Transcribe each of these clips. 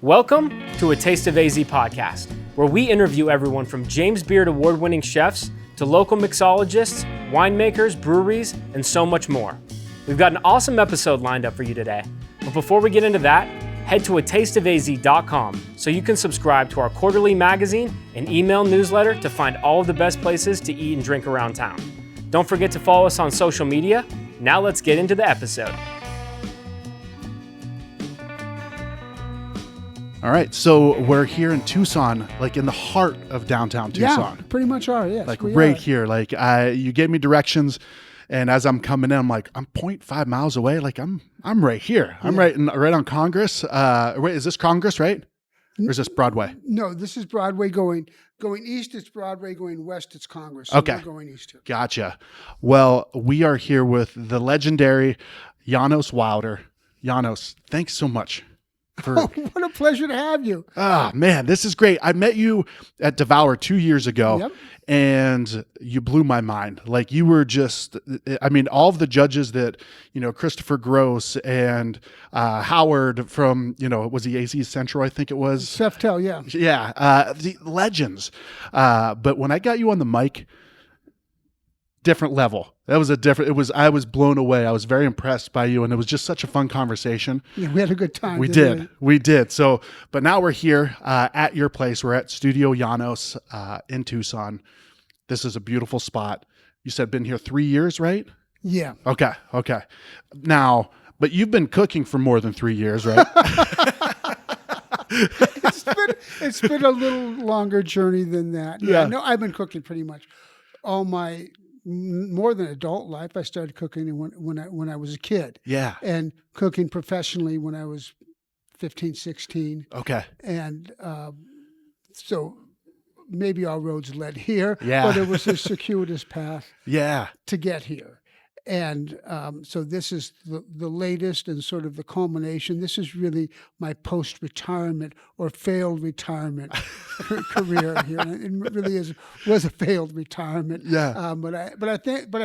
Welcome to A Taste of AZ podcast, where we interview everyone from James Beard award-winning chefs to local mixologists, winemakers, breweries, and so much more. We've got an awesome episode lined up for you today. But before we get into that, head to atasteofaz.com so you can subscribe to our quarterly magazine and email newsletter to find all of the best places to eat and drink around town. Don't forget to follow us on social media. Now let's get into the episode. All right, so we're here in Tucson, like in the heart of downtown Tucson. Yeah, pretty much are, yes. Like right here. Like you gave me directions, and as I'm coming in, I'm like, I'm 0.5 miles away. Like I'm right here. I'm right on Congress. Wait, is this Congress, right? Or is this Broadway? No, this is Broadway going east. It's Broadway going west. It's Congress. So Okay, we're going east here. Gotcha. Well, we are here with the legendary Janos Wilder. Janos, thanks so much. What a pleasure to have you. Man, this is great. I met you at Devour 2 years ago, Yep. and you blew my mind. Like you were just, I mean, all of the judges that, Christopher Gross and Howard from, was he AZ Central, I think it was? Seftel, yeah. Yeah, the legends. But when I got you on the mic, different level. I was blown away. I was very impressed by you, and it was just such a fun conversation. Yeah, we had a good time. We did. So, but now we're here at your place. We're at Studio Janos in Tucson. This is a beautiful spot. You said been here 3 years, right? Yeah. Okay. Now, but you've been cooking for more than 3 years, right? It's been a little longer journey than that. Yeah. No, I've been cooking pretty much all my more than adult life. I started cooking when I was a kid. Yeah. And cooking professionally when I was 15, 16. Okay. And so maybe our roads led here, Yeah. but it was a circuitous path Yeah. to get here. And so this is the latest and sort of the culmination. This is really my post-retirement or failed retirement career here. And it really was a failed retirement. Yeah. But I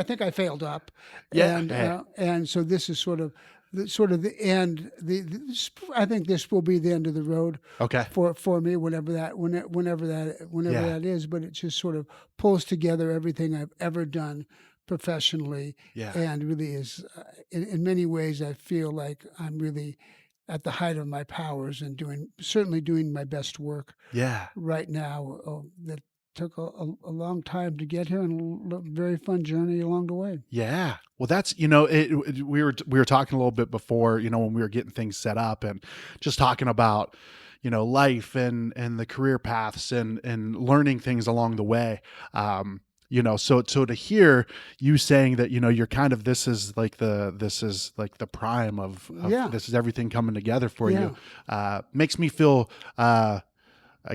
think I failed up. Yeah. And so this is sort of the end. I think this will be the end of the road. Okay. For me, whenever that is. But it just sort of pulls together everything I've ever done professionally, and really is in many ways I feel like I'm really at the height of my powers and certainly doing my best work right now. That took a long time to get here and a very fun journey along the way. Yeah. Well, that's, we were talking a little bit before, when we were getting things set up and just talking about, life and the career paths and learning things along the way. So to hear you saying that, you're kind of, this is like the prime of this is everything coming together for you, makes me feel, I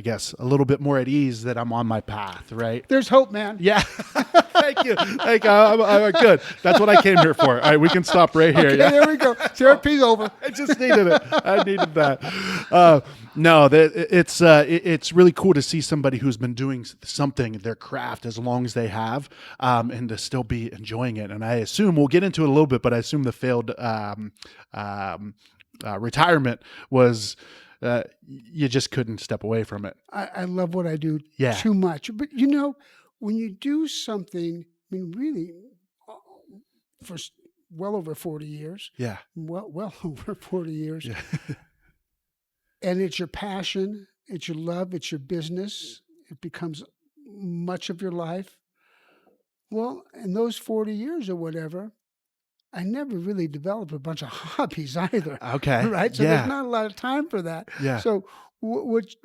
guess, a little bit more at ease that I'm on my path, right? There's hope, man. Yeah. Thank you. I'm good. That's what I came here for. All right, we can stop right here. Okay, there we go. Therapy's over. I just needed it. I needed that. No, it's really cool to see somebody who's been doing something, their craft, as long as they have, and to still be enjoying it. And I assume, we'll get into it a little bit, but I assume the failed retirement was you just couldn't step away from it. I love what I do too much. But, when you do something, I mean, really, for well over 40 years. Yeah. Well over 40 years. Yeah. And it's your passion, it's your love, it's your business. It becomes much of your life. Well, in those 40 years or whatever, I never really developed a bunch of hobbies either. Okay. Right? So there's not a lot of time for that. Yeah. So which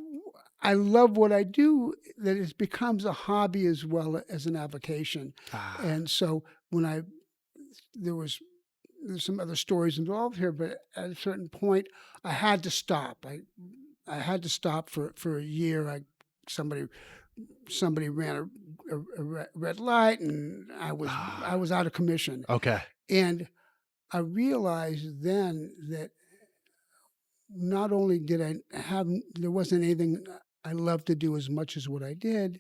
I love what I do, that it becomes a hobby as well as an avocation. And so when there's some other stories involved here, but at a certain point, I had to stop. I had to stop for a year. Somebody ran a red light, and I was out of commission. Okay. And I realized then that not only there wasn't anything I loved to do as much as what I did,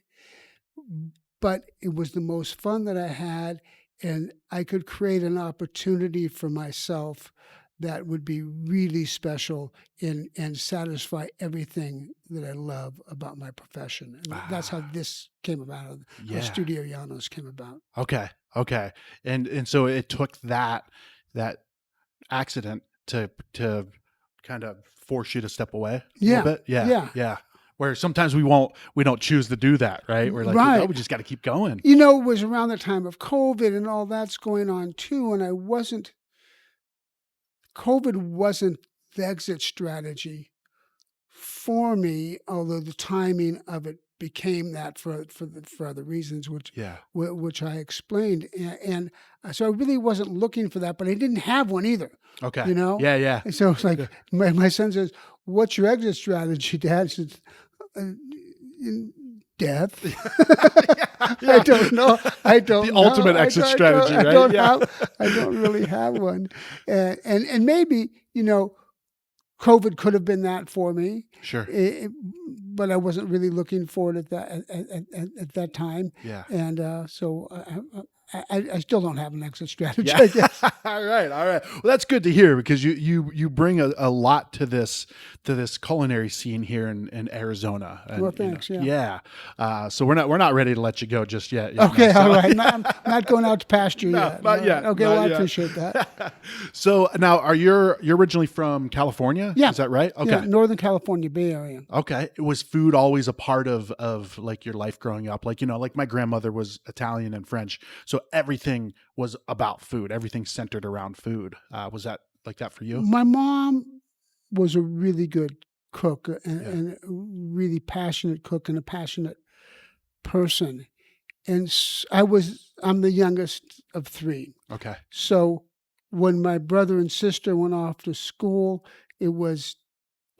but it was the most fun that I had, and I could create an opportunity for myself that would be really special and satisfy everything that I love about my profession. And that's how this came about. How Yeah. Studio Janos came about. Okay. And so it took that accident to kind of force you to step away a Yeah. little bit. Yeah. Yeah. Where sometimes we don't choose to do that, right? We're like, Right. oh, we just got to keep going. You know, it was around the time of COVID and all that's going on too. And COVID wasn't the exit strategy for me, although the timing of it became that for other reasons, Yeah. which I explained, and so I really wasn't looking for that, but I didn't have one either. Okay. You know, Yeah. and so it's like my son says, "What's your exit strategy, Dad?" I said, "Death." Yeah. I don't know. I don't The know. ultimate exit strategy, right? I don't Yeah. I don't really have one, and maybe COVID could have been that for me. Sure. But I wasn't really looking for it at that time. Yeah. And so I still don't have an exit strategy, Yeah. I guess. All right. Well, that's good to hear because you bring a lot to this culinary scene here in Arizona. And, Well, thanks. Yeah. So we're not ready to let you go just yet. Okay, So- all right. I'm not going out to pasture yet. not yet, Okay, not well, I yet. appreciate that. So now, you're originally from California? Yeah. Is that right? Okay. Yeah, Northern California, Bay Area. Okay. Was food always a part of like your life growing up? Like, like my grandmother was Italian and French. So everything was about food. Everything centered around food. Was that like that for you? My mom was a really good cook and a really passionate cook and a passionate person. And I'm the youngest of three. Okay. So when my brother and sister went off to school, it was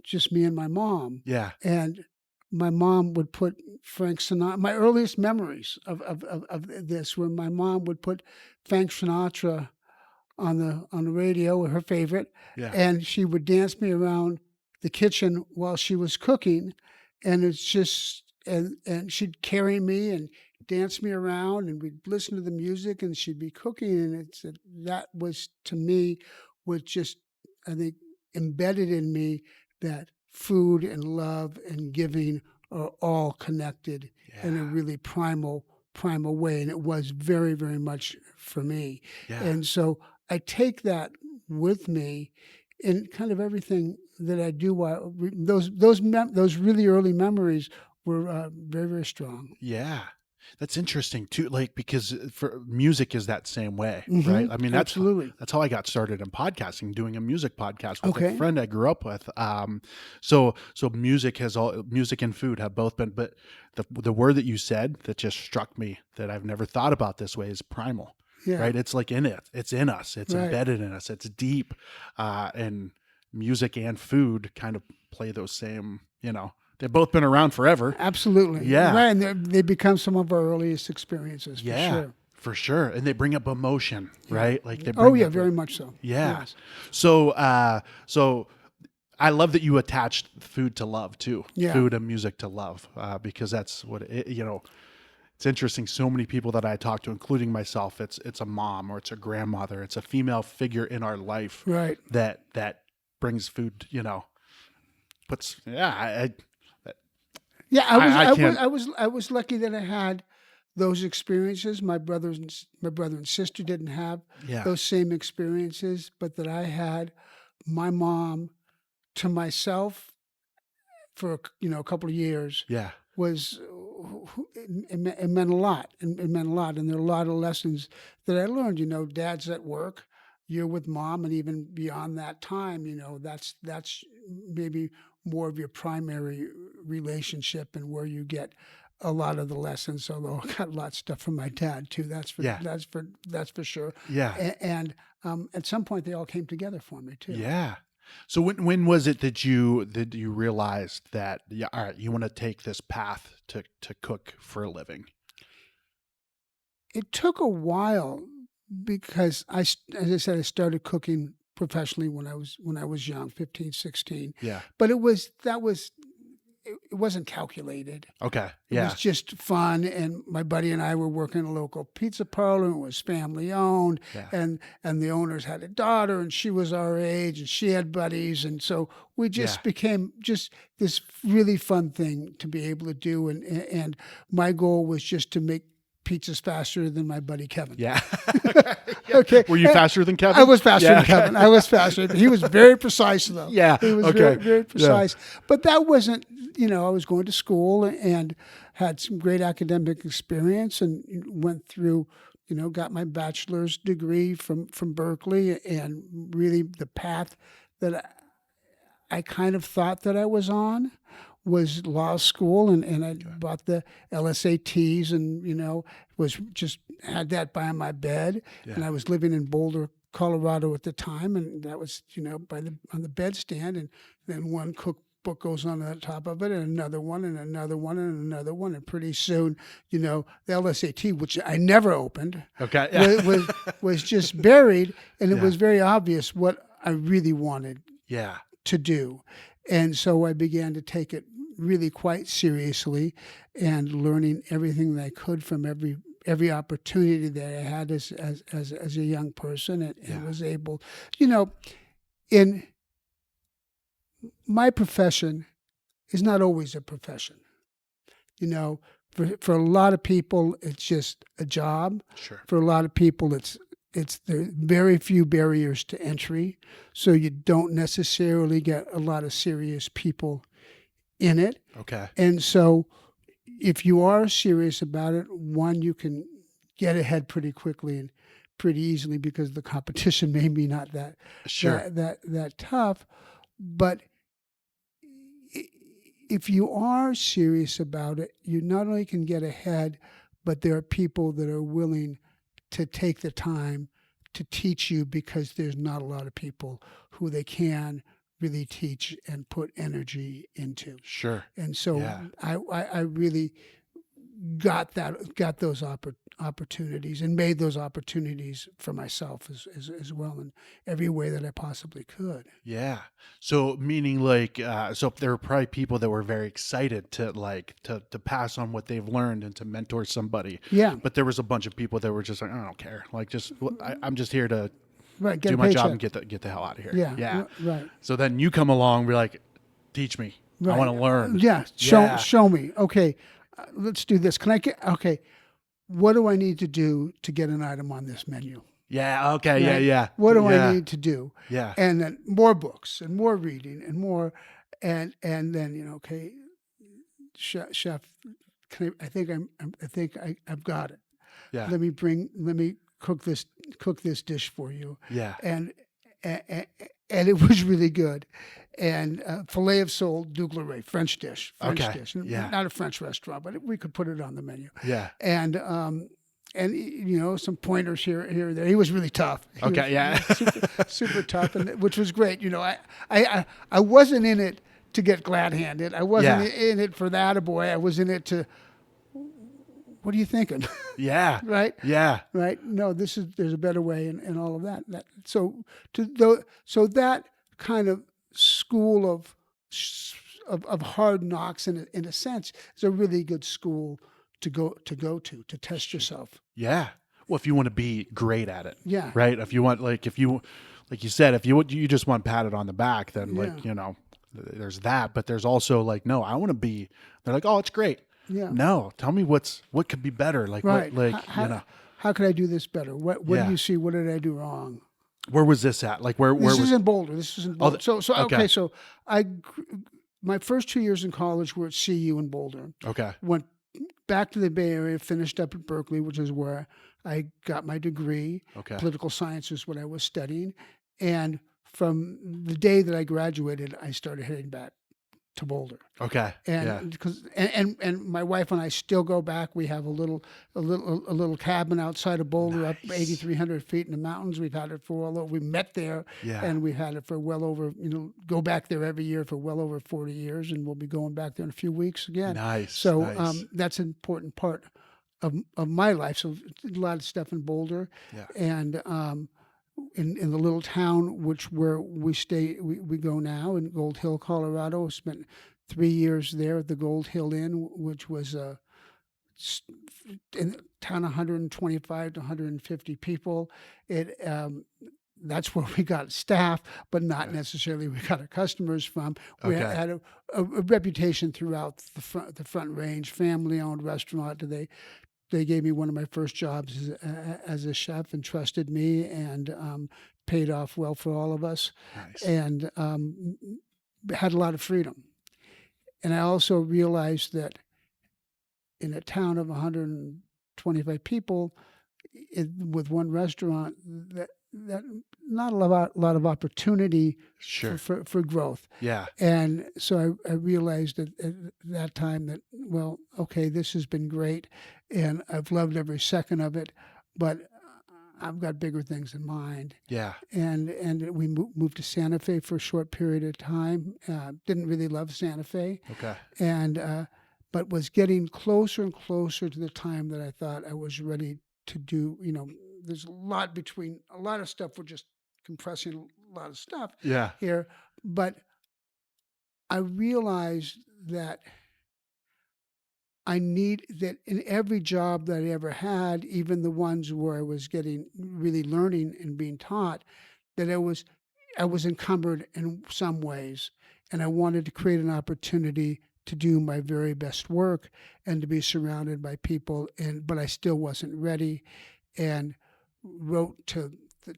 just me and my mom. Yeah. And my mom would put Frank Sinatra. My earliest memories of this were my mom would put Frank Sinatra on the radio, her favorite, Yeah. and she would dance me around the kitchen while she was cooking, and it's just and she'd carry me and dance me around, and we'd listen to the music, and she'd be cooking, and that was to me was just, I think, embedded in me that food and love and giving are all connected in a really primal way, and it was very, very much for me. Yeah. And so I take that with me in kind of everything that I do. Those really early memories were very, very strong. Yeah. That's interesting too, like because for music is that same way, Mhm. right? I mean, Absolutely. that's how I got started in podcasting, doing a music podcast with Okay. a friend I grew up with. So music and food have both been, but the word that you said that just struck me that I've never thought about this way is primal, Yeah. right? It's like it's in us, it's Right. embedded in us, it's deep, and music and food kind of play those same, they've both been around forever. Absolutely. Yeah. Right. And they become some of our earliest experiences. Yeah, For sure. for sure. And they bring up emotion, right? Like they Oh bring yeah, up- very much so. Yeah. Yes. So I love that you attached food to love too. Yeah. Food and music to love, because that's what it's interesting. So many people that I talk to, including myself, it's a mom or it's a grandmother, it's a female figure in our life, Right. that brings food, puts, yeah, Yeah, I can't- I was lucky that I had those experiences. My brother and sister didn't have Yeah. those same experiences, but that I had. My mom, to myself, for a couple of years, yeah, was it meant a lot, and it meant a lot, and there are a lot of lessons that I learned. Dad's at work, you're with mom, and even beyond that time, that's maybe more of your primary relationship and where you get a lot of the lessons. Although I got a lot of stuff from my dad too. That's for Yeah. that's for sure. yeah. And at some point they all came together for me too. Yeah. So when was it that you realized that, yeah, all right, you want to take this path to cook for a living? It took a while because as I said, I started cooking professionally when I was young, 15, 16. Yeah. But it wasn't calculated. Okay. It Yeah. was just fun, and my buddy and I were working a local pizza parlor, and it was family owned, Yeah. and the owners had a daughter, and she was our age, and she had buddies, and so we just Yeah. became just this really fun thing to be able to do, and my goal was just to make pizzas faster than my buddy Kevin. Yeah. Okay. Were you faster than Kevin? I was faster Yeah, than Kevin. I was faster. He was very precise, though. Yeah, He was okay. very, very Yeah. precise. But that wasn't, I was going to school and had some great academic experience and went through, got my bachelor's degree from Berkeley, and really the path that I kind of thought that I was on was law school, and I bought the LSATs, and was just had that by my bed, and I was living in Boulder, Colorado at the time, and that was on the bedstand, and then one cookbook goes on the top of it, and another one, and another one, and another one, and pretty soon, the LSAT, which I never opened, Okay. Yeah. was just buried, and it Yeah. was very obvious what I really wanted Yeah. to do. And so I began to take it really quite seriously, and learning everything that I could from every opportunity that I had as a young person, and was able, in my profession is not always a profession. For a lot of people, it's just a job. Sure. For a lot of people, there are very few barriers to entry, so you don't necessarily get a lot of serious people in it. Okay. And so if you are serious about it, one, you can get ahead pretty quickly and pretty easily, because the competition may be not that Sure. that tough. But if you are serious about it, you not only can get ahead, but there are people that are willing to take the time to teach you, because there's not a lot of people who they can really teach and put energy into. Sure. And so Yeah. I really got those opportunities, and made those opportunities for myself as well in every way that I possibly could. Yeah. So meaning so there were probably people that were very excited to to pass on what they've learned and to mentor somebody. Yeah. But there was a bunch of people that were just like, I don't care. I'm just here to Right. Get do a my paycheck. job and get the hell out of here. Yeah. Yeah. Right. So then you come along, we're like, teach me. I Right. want to learn. Yeah. Yeah. Show me. Okay. Let's do this. Okay. What do I need to do to get an item on this menu? Yeah. Okay. Yeah. Right? Yeah. What do Yeah. I need to do? Yeah. And then more books and more reading and more, and then okay, chef, I think I've got it. Yeah. Let me cook this dish for you. Yeah. And it was really good. And filet of sole dougleré, French dish. Okay. Yeah. Not a French restaurant, but we could put it on the menu. Yeah. And some pointers here or there. He was really tough. He Okay. was Yeah. super tough, and which was great. I wasn't in it to get glad handed. I wasn't in it for that boy. I was in it to, what are you thinking? Yeah. Right? Yeah. Right? No, there's a better way, and all of that. So that kind of school of hard knocks, in a sense, is a really good school to go to test yourself. Yeah. Well, if you want to be great at it. Yeah. Right. If you want, like you said, if you just want patted on the back, then there's that, but there's also no, I want to be, they're like, oh, it's great. Yeah. No, tell me what could be better. Right. How How could I do this better? What do you see? What did I do wrong? Where was this at? Where This was is in Boulder. This is in Boulder. okay. So my first 2 years in college were at CU in Boulder. Okay. Went back to the Bay Area, finished up at Berkeley, which is where I got my degree. Okay. Political science is what I was studying. And from the day that I graduated, I started heading back to Boulder. Okay. And because and my wife and I still go back. We have a little cabin outside of Boulder, up 8,300 feet in the mountains. We've had it for well over. We met there, and we've had it for well over. Go back there every year for well over 40 years, and we'll be going back there in a few weeks again. Nice. So nice. That's an important part of my life. So a lot of stuff in Boulder, and in the little town where we stay, we go now in Gold Hill, Colorado. Spent 3 years there at the Gold Hill Inn, which was s- in a town 125 to 150 people. It That's where we got staff, but not necessarily we got our customers from. We Okay. had a reputation throughout the Front Range, family-owned restaurant. They gave me one of my first jobs as a chef and trusted me, and paid off well for all of us, Nice. and had a lot of freedom. And I also realized that in a town of 125 people, with one restaurant, that not a lot of opportunity Sure. for growth. Yeah. And so I realized at that time that, well, okay, this has been great, and I've loved every second of it, but I've got bigger things in mind. Yeah. And we moved to Santa Fe for a short period of time. Didn't really love Santa Fe, Okay. and but was getting closer and closer to the time that I thought I was ready to do. There's a lot of stuff. We're just compressing a lot of stuff Yeah. here, but I realized that I need that in every job that I ever had, even the ones where I was getting really learning and being taught, that I was encumbered in some ways, and I wanted to create an opportunity to do my very best work and to be surrounded by people, but I still wasn't ready, and wrote to the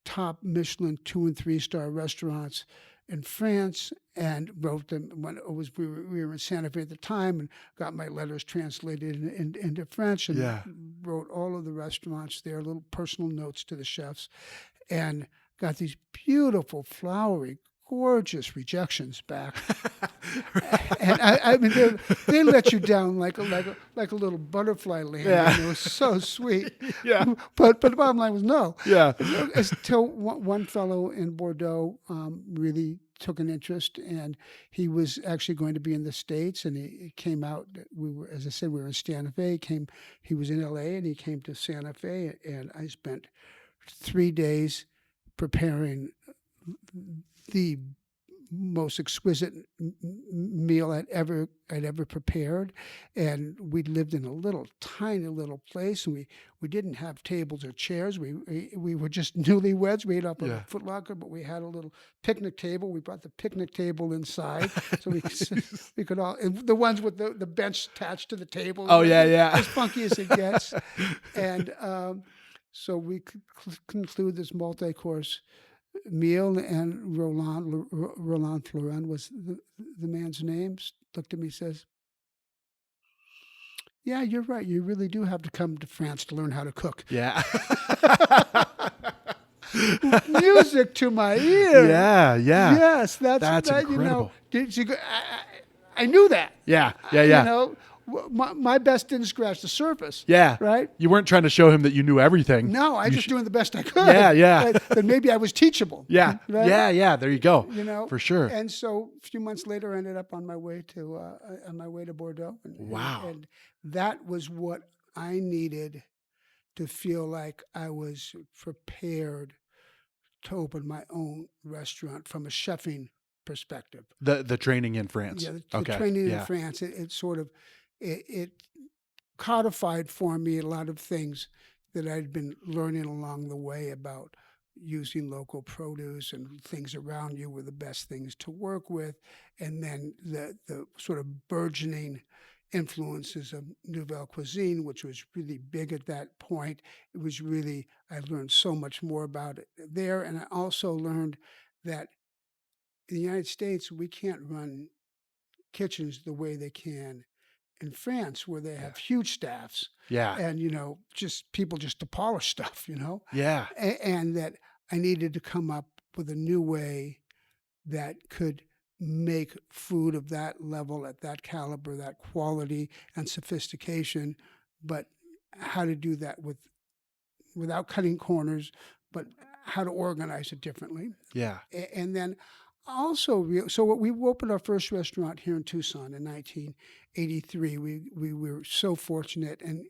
top Michelin 2 and 3 star restaurants in France, and wrote them when we were in Santa Fe at the time, and got my letters translated into French, and Yeah. wrote all of the restaurants there, little personal notes to the chefs, and got these beautiful, flowery, gorgeous rejections back. And I mean, they let you down like a little butterfly landing. Yeah. It was so sweet. Yeah. But the bottom line was no. Yeah. Until one fellow in Bordeaux really took an interest, and he was actually going to be in the States, and he came out. As I said, we were in Santa Fe. He was in LA, and he came to Santa Fe, and I spent 3 days preparing the most exquisite meal I'd ever prepared. And we lived in a tiny little place, and we didn't have tables or chairs. We were just newlyweds. We ate up Yeah. a Foot Locker, but we had a little picnic table. We brought the picnic table inside, so we could all, and the ones with the bench attached to the table. Oh, yeah, yeah. As funky as it gets. And so we could conclude this multi-course meal, and Roland Florent was the man's name. Looked at me, says, "Yeah, you're right. You really do have to come to France to learn how to cook." Yeah. Music to my ear. Yeah. Yeah. Yes, That's incredible. I knew that. Yeah. Yeah. Yeah. My best didn't scratch the surface. Yeah. Right? You weren't trying to show him that you knew everything. No, I just doing the best I could. Yeah, yeah. But maybe I was teachable. Yeah. Right? Yeah. Yeah. There you go. For sure. And so a few months later, I ended up on my way to Bordeaux. Wow. And that was what I needed to feel like I was prepared to open my own restaurant from a chefing perspective. The training in France. Yeah, the Okay. training Yeah. in France, it sort of it codified for me a lot of things that I'd been learning along the way about using local produce, and things around you were the best things to work with, and then the sort of burgeoning influences of Nouvelle Cuisine, which was really big at that point. It was really, I learned so much more about it there, and I also learned that in the United States, we can't run kitchens the way they can in France, where they have huge staffs, Yeah. and just people just to polish stuff, Yeah. and that I needed to come up with a new way that could make food of that level, at that caliber, that quality and sophistication, but how to do that without cutting corners, but how to organize it differently. Yeah. And then also, so we opened our first restaurant here in Tucson in 1983. We were so fortunate, and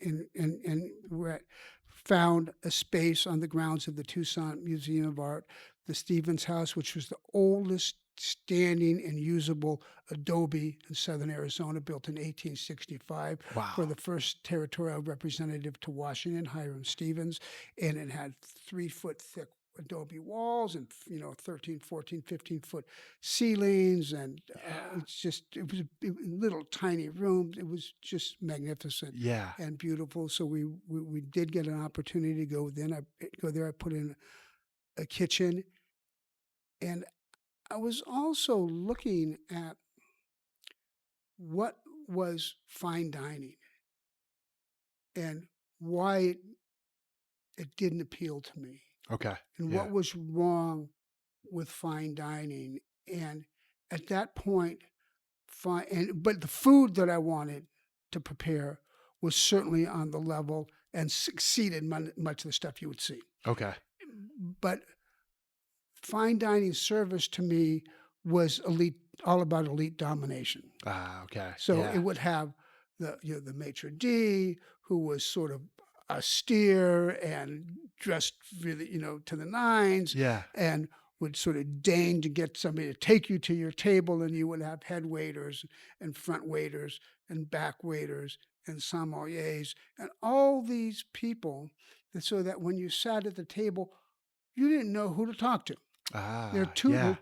found a space on the grounds of the Tucson Museum of Art, the Stevens House, which was the oldest standing and usable adobe in southern Arizona, built in 1865 for Wow. the first territorial representative to Washington, Hiram Stevens. And it had 3-foot thick adobe walls and 13, 14, 15-foot ceilings, and it was little tiny rooms. It was just magnificent Yeah. and beautiful. So we did get an opportunity to go. Then I go there. I put in a kitchen, and I was also looking at what was fine dining and why it didn't appeal to me, Okay. and Yeah. what was wrong with fine dining. And at that point, but the food that I wanted to prepare was certainly on the level and succeeded much of the stuff you would see. Okay. But fine dining service to me was elite, all about elite domination. Okay. So Yeah. it would have the maitre d', who was sort of austere and dressed really, to the nines, Yeah. and would sort of deign to get somebody to take you to your table, and you would have head waiters and front waiters and back waiters and sommeliers and all these people, so that when you sat at the table, you didn't know who to talk to. They're Yeah.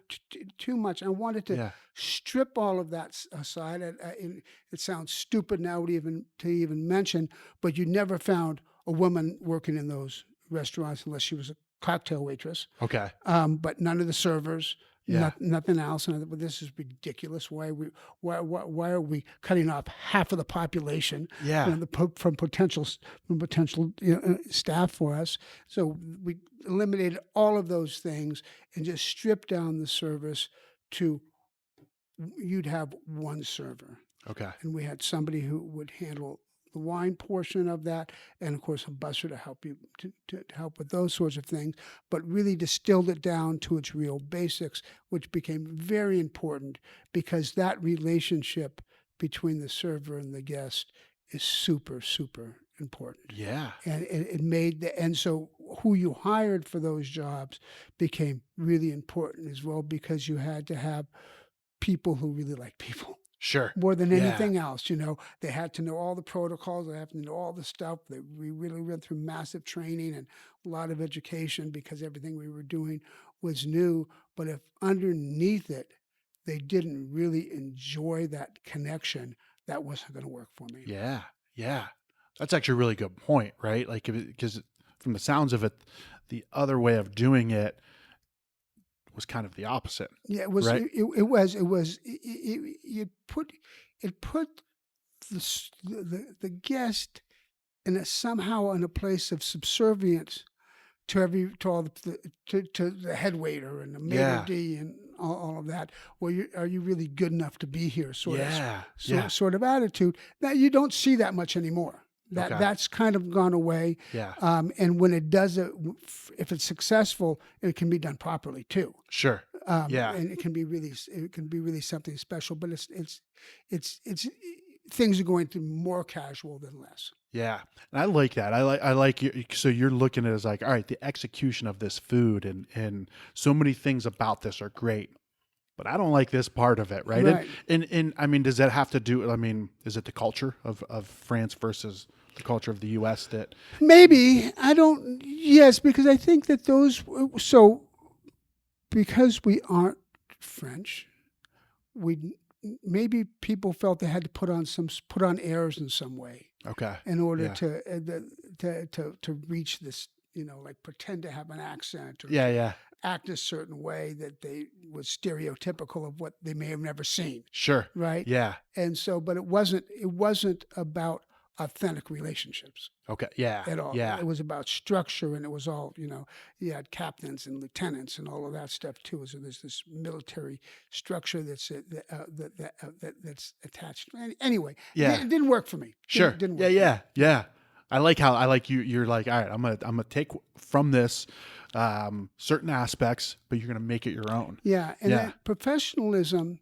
too much. I wanted to Yeah. strip all of that aside. And it sounds stupid now to even mention, but you never found a woman working in those restaurants unless she was a cocktail waitress. Okay. But none of the servers, Yeah. nothing else. And but this is ridiculous. Why are we cutting off half of the population Yeah. from potential staff for us? So we eliminated all of those things and just stripped down the service to you'd have one server, Okay. and we had somebody who would handle the wine portion of that, and of course a busser to help you to help with those sorts of things, but really distilled it down to its real basics, which became very important because that relationship between the server and the guest is super, super important. Yeah. And it made and so who you hired for those jobs became really important as well, because you had to have people who really like people Sure. more than Yeah. anything else. They had to know all the protocols. They had to know all the stuff. We really went through massive training and a lot of education because everything we were doing was new. But if underneath it, they didn't really enjoy that connection, that wasn't going to work for me. Yeah. Yeah. That's actually a really good point, right? Like, because from the sounds of it, the other way of doing it was kind of the opposite. Yeah, it was. Right. It put the guest somehow in a place of subservience to the head waiter and the Yeah. maitre d' and all of that. Well, are you really good enough to be here? Yeah. Yeah. Sort of attitude. Now you don't see that much anymore. Okay. That's kind of gone away. Yeah. And when it does it, if it's successful, it can be done properly too. Sure. Yeah. And it can be really something special. But it's things are going to more casual than less. Yeah. And I like that. I like you. So you're looking at it as like, all right, the execution of this food and so many things about this are great, but I don't like this part of it. Right. Right. And I mean, does that have to do, is it the culture of France versus the culture of the US that Maybe yes, because I think that because we aren't French, maybe people felt they had to put on airs in some way. Okay. In order Yeah. to reach this, like pretend to have an accent or Yeah. Yeah. act a certain way that they was stereotypical of what they may have never seen, Sure. right? Yeah. And so, but it wasn't about authentic relationships Okay. Yeah. at all. Yeah. It was about structure, and it was all, you had captains and lieutenants and all of that stuff too. So there's this military structure that's attached. Anyway, Yeah. it didn't work for me. Sure. Didn't Yeah. work. Yeah. Yeah. I like you. You're like, all right, I'm gonna take from this certain aspects, but you're gonna make it your own. Yeah, and Yeah. that professionalism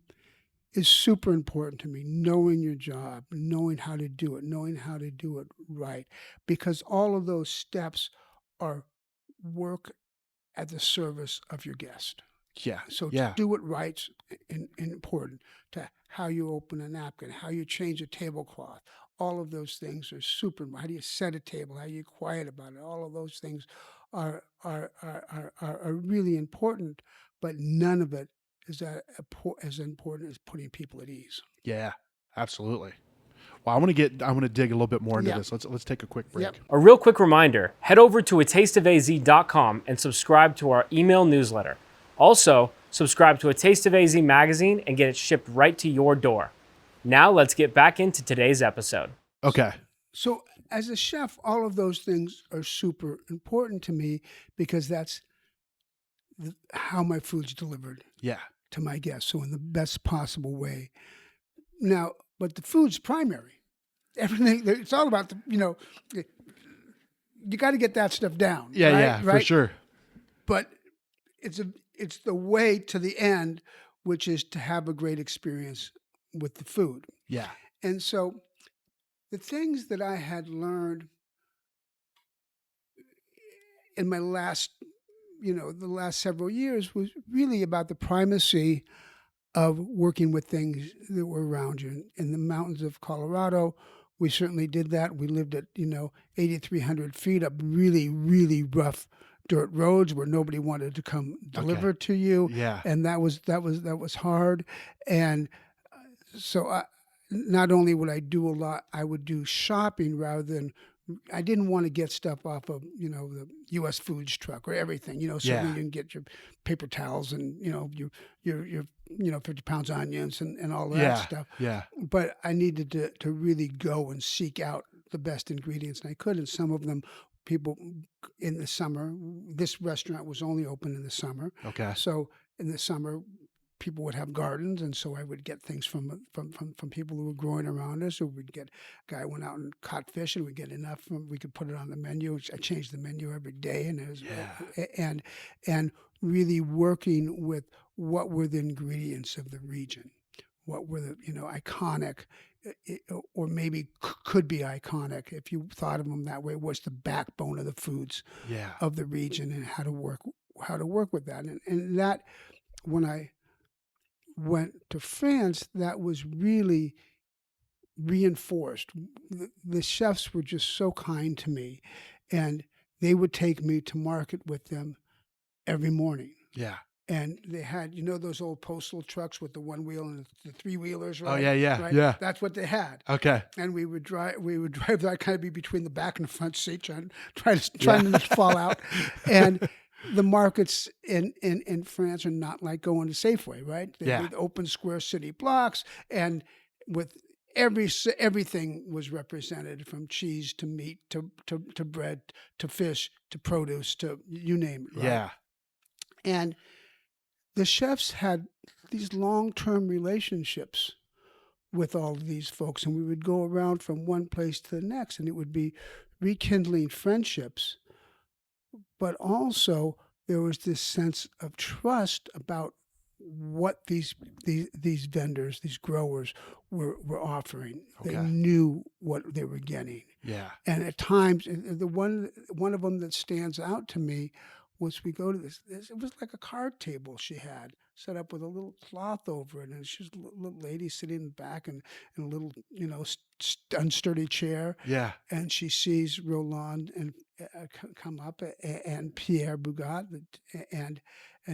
is super important to me. Knowing your job, knowing how to do it right, because all of those steps are work at the service of your guest. Yeah. So to Yeah. do it right's important. To how you open a napkin, how you change a tablecloth, all of those things are super. How do you set a table? How you quiet about it? All of those things are really important, but none of it is as important as putting people at ease. Yeah. Absolutely. Well, I want to dig a little bit more into Yeah. this. Let's take a quick break. Yep. A real quick reminder, head over to atasteofaz.com and subscribe to our email newsletter. Also, subscribe to A Taste of AZ magazine and get it shipped right to your door. Now let's get back into today's episode. Okay. So as a chef, all of those things are super important to me because that's how my food's delivered Yeah. to my guests. So in the best possible way. Now, but the food's primary. Everything, it's all about you got to get that stuff down. Yeah. right? Yeah. For Right? sure. But it's the way to the end, which is to have a great experience with the food. Yeah. And so the things that I had learned in my the last several years was really about the primacy of working with things that were around you. In the mountains of Colorado, we certainly did that. We lived at, 8,300 feet up really, really rough dirt roads where nobody wanted to come deliver to you. Yeah. And that was hard. And so not only would I do a lot, I would do shopping rather than, I didn't want to get stuff off of, the U.S. Foods truck or everything. Certainly you can get your paper towels and, your 50 pounds onions and all of that stuff. Yeah. But I needed to really go and seek out the best ingredients, and I could. And some of them, people in the summer, this restaurant was only open in the summer. Okay. So in the summer, people would have gardens, and so I would get things from people who were growing around us, or we'd get a guy went out and caught fish, and we'd get enough, we could put it on the menu. I changed the menu every day, and it was and really working with what were the ingredients of the region, what were the iconic, or maybe could be iconic if you thought of them that way, was the backbone of the foods of the region, and how to work with that, and that when I went to France, that was really reinforced. The chefs were just so kind to me, and they would take me to market with them every morning. Yeah. And they had, those old postal trucks with the one wheel and the three wheelers, right? Oh yeah. Right? Yeah. That's what they had. Okay. And we would drive that, kind of be between the back and the front seat, trying to not fall out. And the markets in France are not like going to Safeway, right? They're open square city blocks, and with everything was represented, from cheese to meat to bread to fish to produce to you name it. Right? Yeah. And the chefs had these long-term relationships with all of these folks, and we would go around from one place to the next, and it would be rekindling friendships. But also there was this sense of trust about what these vendors, these growers were offering. Okay. They knew what they were getting. Yeah. And at times, the one of them that stands out to me was, we go to this, it was like a card table she had set up with a little cloth over it, and she's a little lady sitting in the back and a little, unsturdy chair. Yeah. And she sees Roland and come up, and Pierre Bougat, and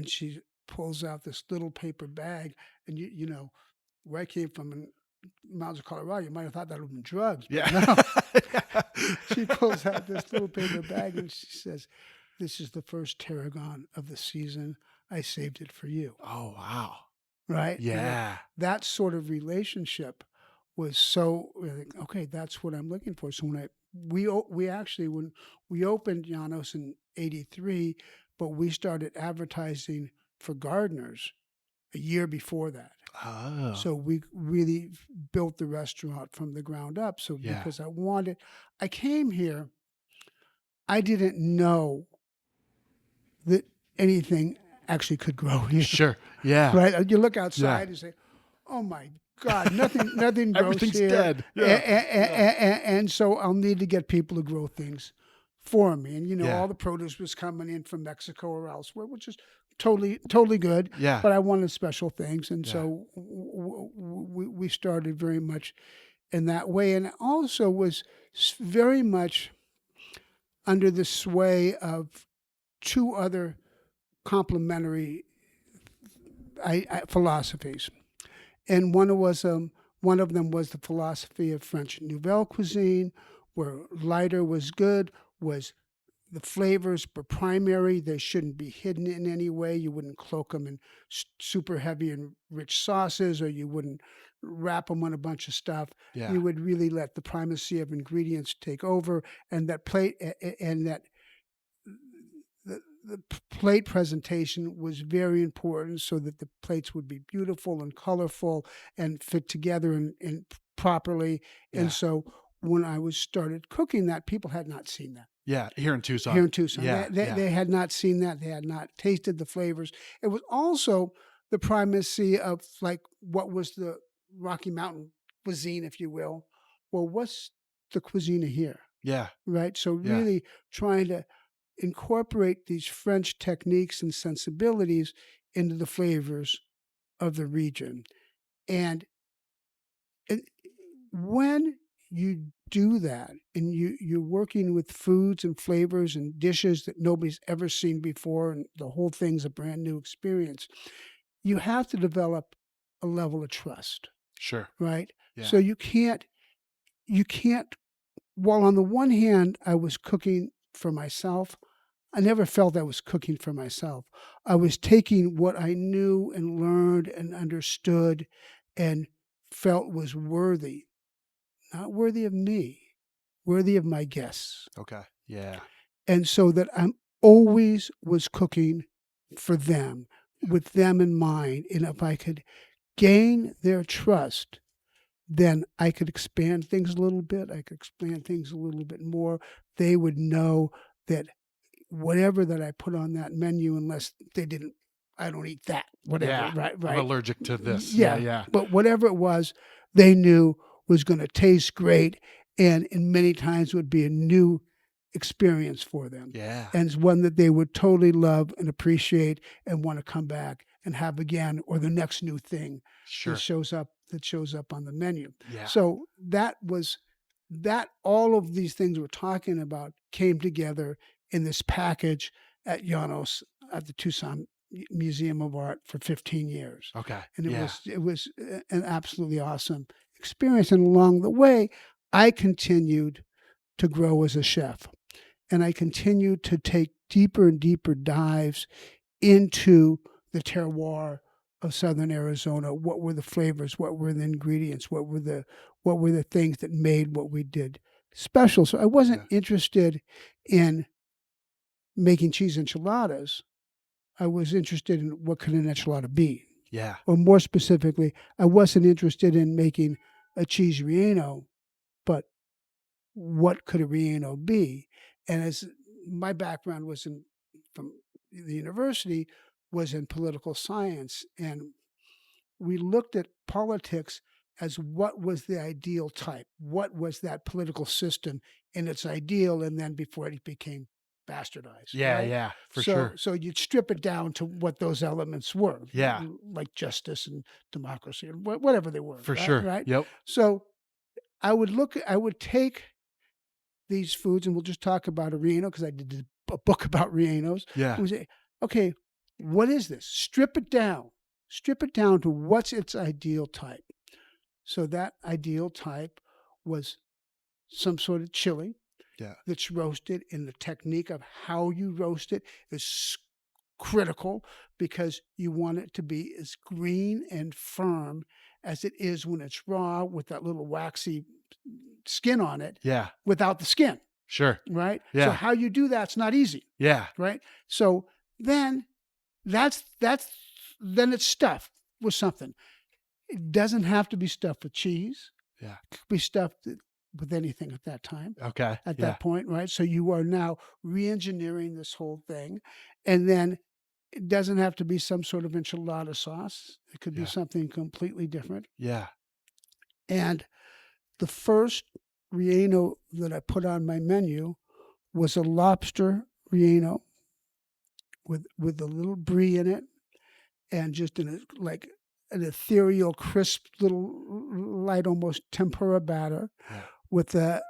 she pulls out this little paper bag, and where I came from in mountains of Colorado, you might have thought that would have been drugs. But no. She pulls out this little paper bag, and she says, "This is the first tarragon of the season. I saved it for you." Oh wow. Right? Yeah. That sort of relationship was so, okay, that's what I'm looking for. So when when we opened Janos in '83, but we started advertising for gardeners a year before that. Oh. So we really built the restaurant from the ground up. So because I came here, I didn't know that anything actually could grow here. Sure. Yeah. Right? You look outside and say, "Oh my God, nothing grows Everything's here." dead. Yeah. And so I'll need to get people to grow things for me. And Yeah. all the produce was coming in from Mexico or elsewhere, which is totally good. Yeah. But I wanted special things, and Yeah. so we started very much in that way, and it also was very much under the sway of two other complementary philosophies, and one of them was the philosophy of French Nouvelle cuisine, where lighter was good, was the flavors were primary. They shouldn't be hidden in any way. You wouldn't cloak them in super heavy and rich sauces, or you wouldn't wrap them on a bunch of stuff. Yeah. You would really let the primacy of ingredients take over, and that the plate presentation was very important, so that the plates would be beautiful and colorful and fit together and properly. Yeah. And so when I started cooking that, people had not seen that. Yeah. Here in Tucson. Here in Tucson. Yeah. They had not seen that. They had not tasted the flavors. It was also the primacy of like what was the Rocky Mountain cuisine, if you will. Well, what's the cuisine of here? Yeah. Right. So Yeah. really trying to incorporate these French techniques and sensibilities into the flavors of the region. And when you do that and you're working with foods and flavors and dishes that nobody's ever seen before, and the whole thing's a brand new experience, you have to develop a level of trust, Sure. right? Yeah. So you can't, while on the one hand, I was cooking for myself, I never felt I was cooking for myself. I was taking what I knew and learned and understood and felt was worthy, not worthy of me, worthy of my guests. Okay. Yeah. And so that I'm always was cooking for them, with them in mind. And if I could gain their trust, then I could expand things a little bit. I could expand things a little bit more. They would know that whatever that I put on that menu, unless they didn't, I don't eat that, whatever, Yeah. right? I'm allergic to this. Yeah. Yeah. But whatever it was, they knew was going to taste great, and many times would be a new experience for them. Yeah. And it's one that they would totally love and appreciate and want to come back and have again, or the next new thing Sure. that shows up on the menu. Yeah. So all of these things we're talking about came together in this package at Janos at the Tucson Museum of Art for 15 years. Okay. And Yeah. it was an absolutely awesome experience. And along the way, I continued to grow as a chef, and I continued to take deeper and deeper dives into the terroir of Southern Arizona. What were the flavors? What were the ingredients? What were the things that made what we did special? So I wasn't interested in making cheese enchiladas. I was interested in what could an enchilada be. Yeah. Or more specifically, I wasn't interested in making a cheese relleno, but what could a relleno be? And as my background was from the university, was in political science, and we looked at politics as what was the ideal type, what was that political system in its ideal, and then before it became bastardized. Yeah. right? Yeah. For sure. So you'd strip it down to what those elements were. Yeah. Like justice and democracy and whatever they were. For right? sure. Right. Yep. So I would take these foods, and we'll just talk about a relleno because I did a book about rellenos. Yeah. And we say, okay, what is this? Strip it down. Strip it down to what's its ideal type. So that ideal type was some sort of chili that's roasted, and the technique of how you roast it is critical, because you want it to be as green and firm as it is when it's raw, with that little waxy skin on it. Yeah. Without the skin. Sure. Right. Yeah. So how you do that's not easy. Yeah. Right. So then then it's stuffed with something. It doesn't have to be stuffed with cheese. Yeah. It could be stuffed with anything at that time. Okay. At that point, right? So you are now re-engineering this whole thing. And then it doesn't have to be some sort of enchilada sauce. It could be something completely different. Yeah. And the first relleno that I put on my menu was a lobster relleno with a little brie in it, and just in like an ethereal, crisp little light, almost tempura batter, Yeah. with a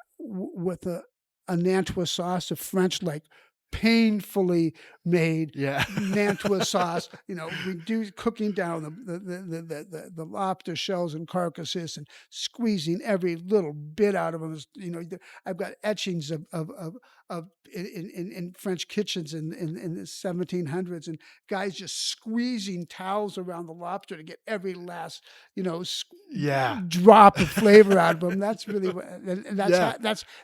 Nantua sauce, a French like painfully made Yeah. Nantua sauce. Reduce cooking down the lobster shells and carcasses and squeezing every little bit out of them. I've got etchings of in French kitchens in the 1700s, and guys just squeezing towels around the lobster to get every last Yeah. drop of flavor out of them. That's really what, and Yeah.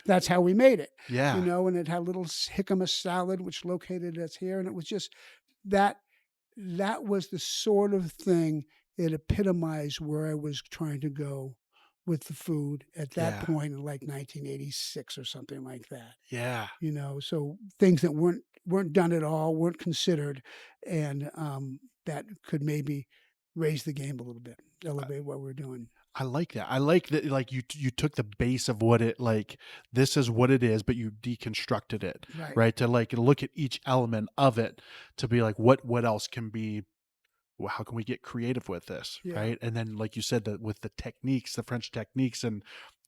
that's how we made it. Yeah. And it had a little jicama salad, which located us here, and it was just that was the sort of thing that epitomized where I was trying to go with the food at that Yeah. point in like 1986 or something like that. Yeah. So things that weren't done at all, weren't considered, and that could maybe raise the game a little bit, elevate what we're doing. I like that. I like that. Like you took the base of what it like. This is what it is, but you deconstructed it, Right. right? To like look at each element of it, to be like, what else can be? How can we get creative with this, Yeah. right? And then, like you said, that with the techniques, the French techniques, and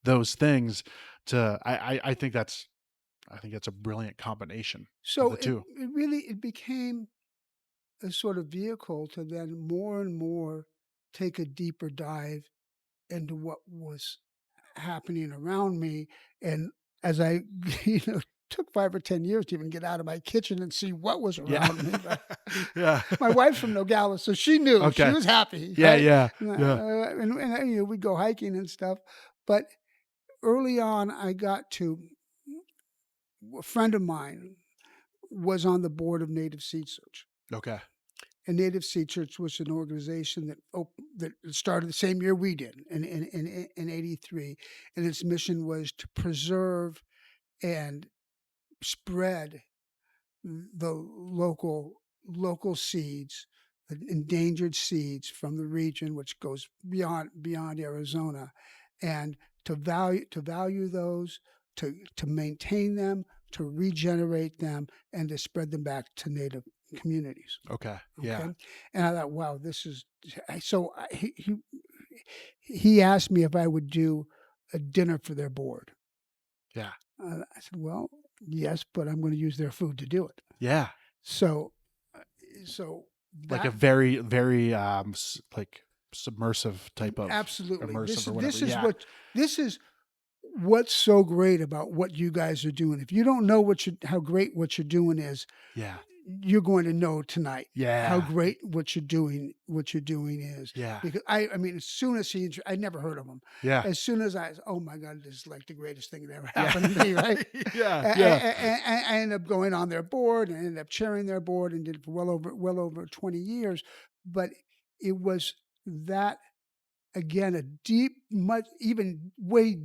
those things. I think that's a brilliant combination of So the two. it became a sort of vehicle to then more and more take a deeper dive into what was happening around me. And as I, took 5 or 10 years to even get out of my kitchen and see what was Yeah. around me. But Yeah. my wife's from Nogales, so she knew. Okay. She was happy. Yeah. Right? Yeah. And we'd go hiking and stuff. But early on, I got to a friend of mine was on the board of Native Seed Search. Okay. And Native Seed Search was an organization that started the same year we did in '83, and its mission was to preserve and spread the local seeds, the endangered seeds from the region, which goes beyond Arizona, and to value those, to maintain them, to regenerate them, and to spread them back to Native communities. Okay. Yeah. Okay, and I thought, wow, this is so. He asked me if I would do a dinner for their board. Yeah. I said, well, yes, but I'm going to use their food to do it. Yeah. So Like a that, very, very like submersive type of absolutely, immersive or this whatever. is Yeah. this is what's so great about what you guys are doing. If you don't know how great what you're doing is, Yeah. you're going to know tonight how Yeah. great what you're doing is. Yeah. Because I mean, as soon as I never heard of him. Yeah. As soon as oh my God, this is like the greatest thing that ever Yeah. happened to me, right? Yeah. Yeah. I ended up going on their board and ended up chairing their board and did it for well over 20 years. But it was that, again, a even way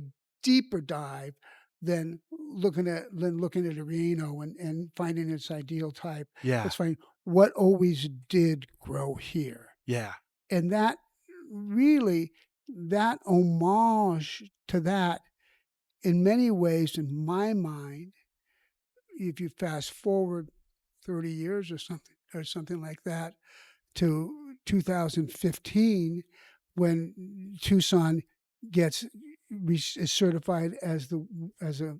deeper dive than looking at a Reno and finding its ideal type. Yeah. It's finding what always did grow here. Yeah. And that really, that homage to that, in many ways, in my mind, if you fast forward 30 years or something like that, to 2015, when Tucson is certified as a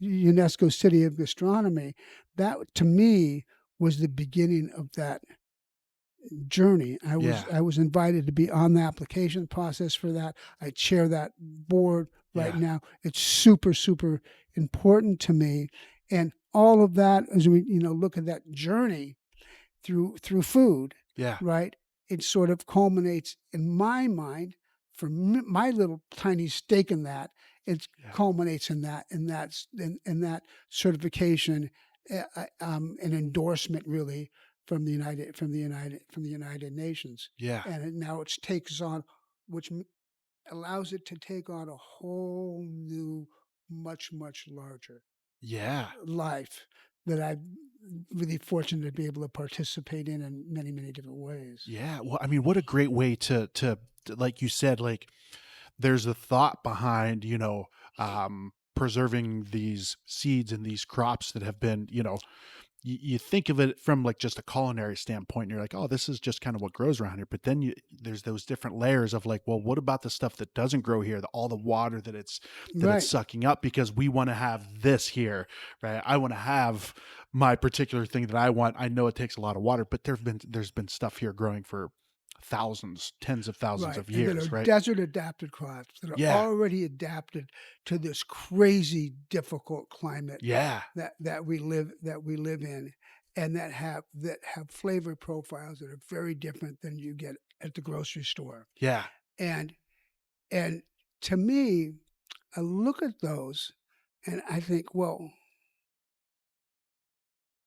UNESCO City of Gastronomy, that to me was the beginning of that journey. I was invited to be on the application process for that. I chair that board right now. It's super, super important to me, and all of that, as we look at that journey through food, Yeah. right? It sort of culminates in my mind, for my little tiny stake in that. It culminates in that certification, an endorsement, really, from the United Nations. Yeah. And now it takes on, which allows it to take on a whole new, much larger Yeah. life that I'm really fortunate to be able to participate in many different ways. Yeah. Well, I mean, what a great way to like you said, like there's a thought behind, preserving these seeds and these crops that have been, you think of it from like just a culinary standpoint, and you're like, oh, this is just kind of what grows around here. But then there's those different layers of like, well, what about the stuff that doesn't grow here? All the water that it's Right. sucking up, because we want to have this here, right? I want to have my particular thing that I want. I know it takes a lot of water, but there's been stuff here growing for thousands, tens of thousands Right. of And that years, are right? desert adapted crops that are Yeah, already adapted to this crazy difficult climate yeah, that we live in, and that have flavor profiles that are very different than you get at the grocery store. yeah, And and to me, I look at those and I think, well,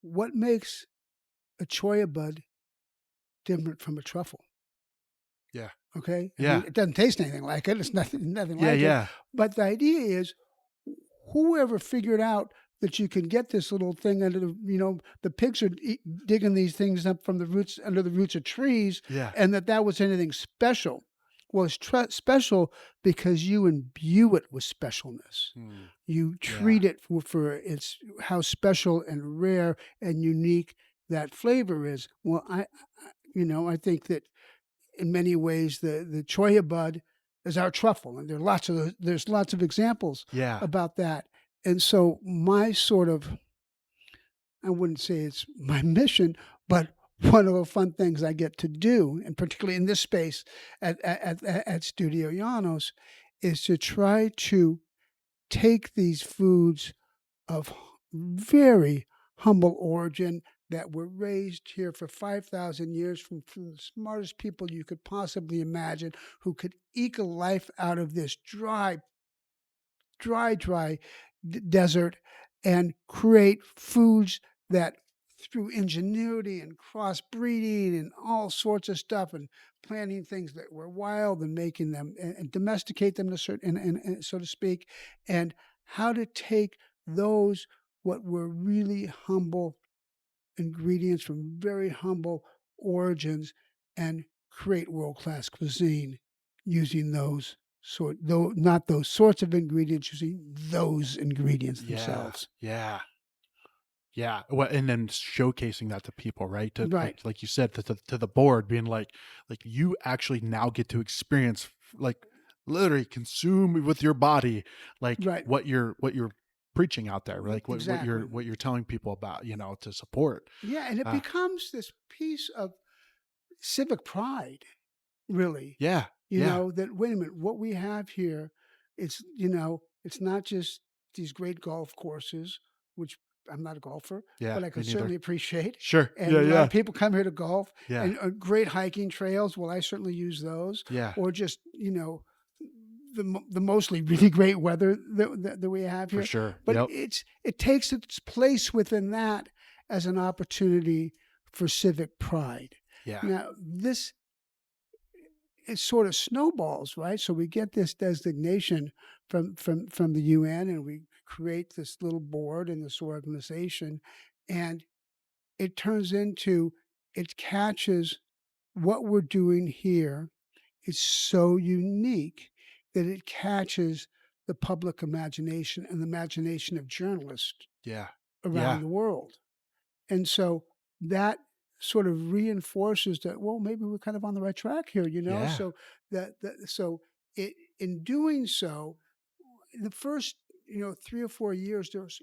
what makes a choya bud different from a truffle? yeah, Okay, I yeah, mean, it doesn't taste anything like it. It's nothing yeah, like it. yeah, But the idea is, whoever figured out that you can get this little thing under the pigs are digging these things up from the roots, under the roots of trees, yeah. and that was anything special. Well, it's special because you imbue it with specialness. Hmm. You Yeah, treat it for its how special and rare and unique that flavor is. Well, I think that in many ways the choya bud is our truffle, and there's lots of examples yeah, about that. And so my sort of, I wouldn't say it's my mission, but one of the fun things I get to do, and particularly in this space at Studio Janos, is to try to take these foods of very humble origin that were raised here for 5,000 years from the smartest people you could possibly imagine, who could eke a life out of this dry desert, and create foods that, through ingenuity and crossbreeding and all sorts of stuff, and planting things that were wild and making them and domesticate them in a certain, and so to speak, and how to take those, what were really humble ingredients from very humble origins, and create world-class cuisine using though not those sorts of ingredients, using those ingredients yeah, themselves. yeah. Yeah, well, and then showcasing that to people, right? To Right, like you said, to the board, being like you actually now get to experience, like literally consume with your body, like right, what you're preaching out there, like exactly. what you're telling people about, to support. Yeah, and it Uh, becomes this piece of civic pride, really. yeah, yeah, That, wait a minute, what we have here, it's not just these great golf courses, which I'm not a golfer, yeah. but I Me can neither. certainly appreciate. Sure. And Yeah, a lot of yeah, people come here to golf, yeah, and great hiking trails. Well, I certainly use those, yeah. or just, the mostly really great weather that we have For here. sure. But Yep. it takes its place within that as an opportunity for civic pride. Yeah. Now, this, it sort of snowballs, right? So we get this designation from the UN, and we create this little board and this organization, and it turns into, it catches what we're doing here is so unique that it catches the public imagination and the imagination of journalists Yeah. around Yeah. the world. And so that sort of reinforces that, well, maybe we're kind of on the right track here. Yeah. So so it, in doing so, in the first 3 or 4 years, there was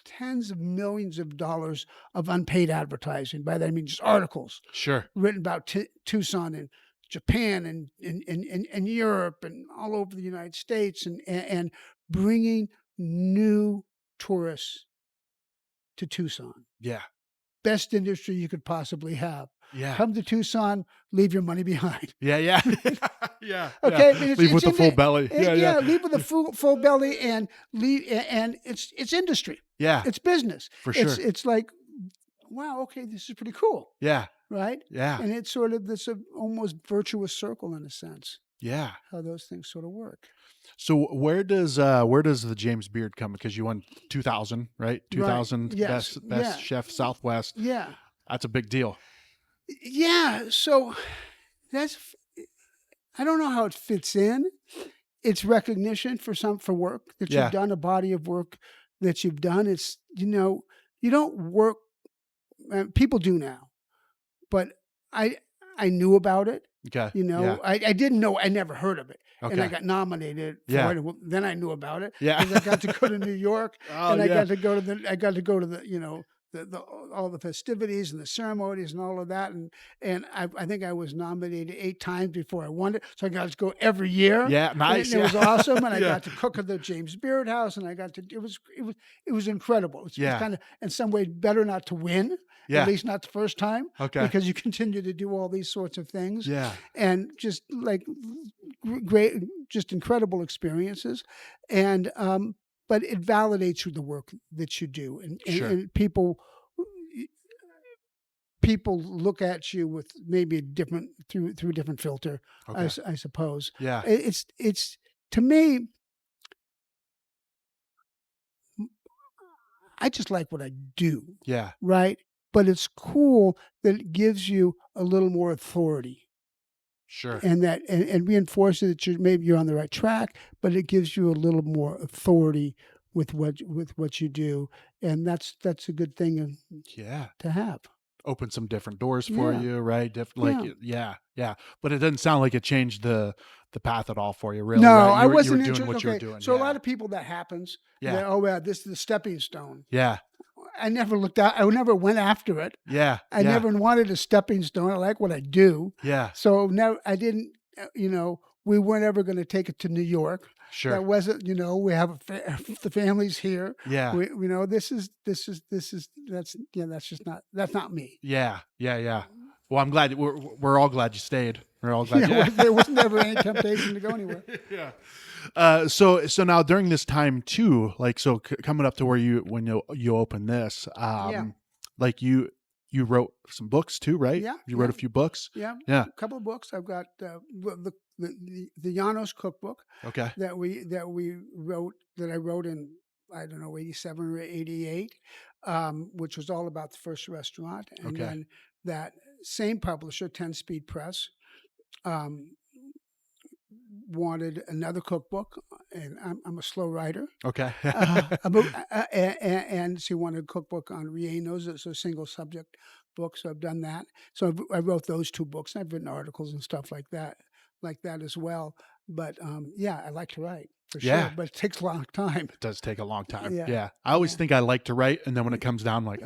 tens of millions of dollars of unpaid advertising. By that I mean just articles Sure. written about Tucson and Japan and Europe and all over the United States, and bringing new tourists to Tucson. Yeah. Best industry you could possibly have. Yeah. Come to Tucson, leave your money behind. Yeah. Yeah. Yeah. Yeah. Okay, I mean, Leave with the full belly. Yeah. Yeah. yeah, leave with a full belly, and leave, and it's industry, Yeah. it's business. For sure. It's like, wow, okay, this is pretty cool, Yeah. right? Yeah. And it's sort of this almost virtuous circle, in a sense, Yeah. how those things sort of work. So where does the James Beard come? Because you won 2000, right? Right. 2000 Yes. best Yeah. chef Southwest. Yeah. That's a big deal. Yeah. So that's, I don't know how it fits in. It's recognition for work that Yeah. you've done, a body of work that you've done. It's, you don't work people do now, but I knew about it. Okay. You know, Yeah. I didn't know. I never heard of it, and I Okay. got nominated for Yeah. it. Well, then I knew about it Yeah. because I got to go to New York, Oh, and I yeah. got to go to the the all the festivities and the ceremonies and all of that, and I think I was nominated 8 times before I won it, so I got to go every year. Yeah. Nice. And it was Yeah. awesome, and I Yeah. got to cook at the James Beard House, and I got to it was incredible. It's Yeah. kind of in some ways better not to win, Yeah. at least not the first time, Okay. because you continue to do all these sorts of things, Yeah. and just like great, just incredible experiences, and but it validates the work that you do, Sure. and people look at you with maybe a different through a different filter, Okay. I suppose. Yeah. It's to me, I just like what I do, Yeah. right? But it's cool that it gives you a little more authority, Sure. and that and reinforces that you're on the right track, but it gives you a little more authority with what you do, and that's a good thing Yeah. to have. Open some different doors for Yeah, you, right? yeah. Yeah. Yeah. But it doesn't sound like it changed the path at all for you, really, No, right? I You were wasn't doing interested. what you were Okay, doing. so a Yeah. lot of people that happens. Yeah. Oh yeah, this is the stepping stone. Yeah. I never looked out. I never went after it. Yeah. I Yeah. never wanted a stepping stone. I like what I do. Yeah. So never, I didn't, we weren't ever going to take it to New York. Sure. That wasn't, we have the families here. Yeah. That's that's not me. Yeah. Yeah. Yeah. Well, I'm glad we're all glad you stayed. We're all glad. Yeah, there was never any temptation to go anywhere. Yeah. So now during this time too, like, so coming up to where when you open this, Yeah. like you wrote some books too, right? Yeah, You wrote yeah. a few books. Yeah, Yeah. a couple of books. I've got the Janos cookbook Okay. that we wrote, that I wrote in, I don't know, 87 or 88, which was all about the first restaurant. And Okay. then that same publisher, 10 Speed Press, um, wanted another cookbook, and I'm a slow writer. Okay. And she wanted a cookbook on rellenos. It's a single subject book, so I've done that. So I wrote those 2 books. I've written articles and stuff like that as well. But yeah, I like to write for Yeah. sure, but it takes a long time. It does take a long time. Yeah. Yeah. I always Yeah. think I like to write, and then when it comes down, I'm like,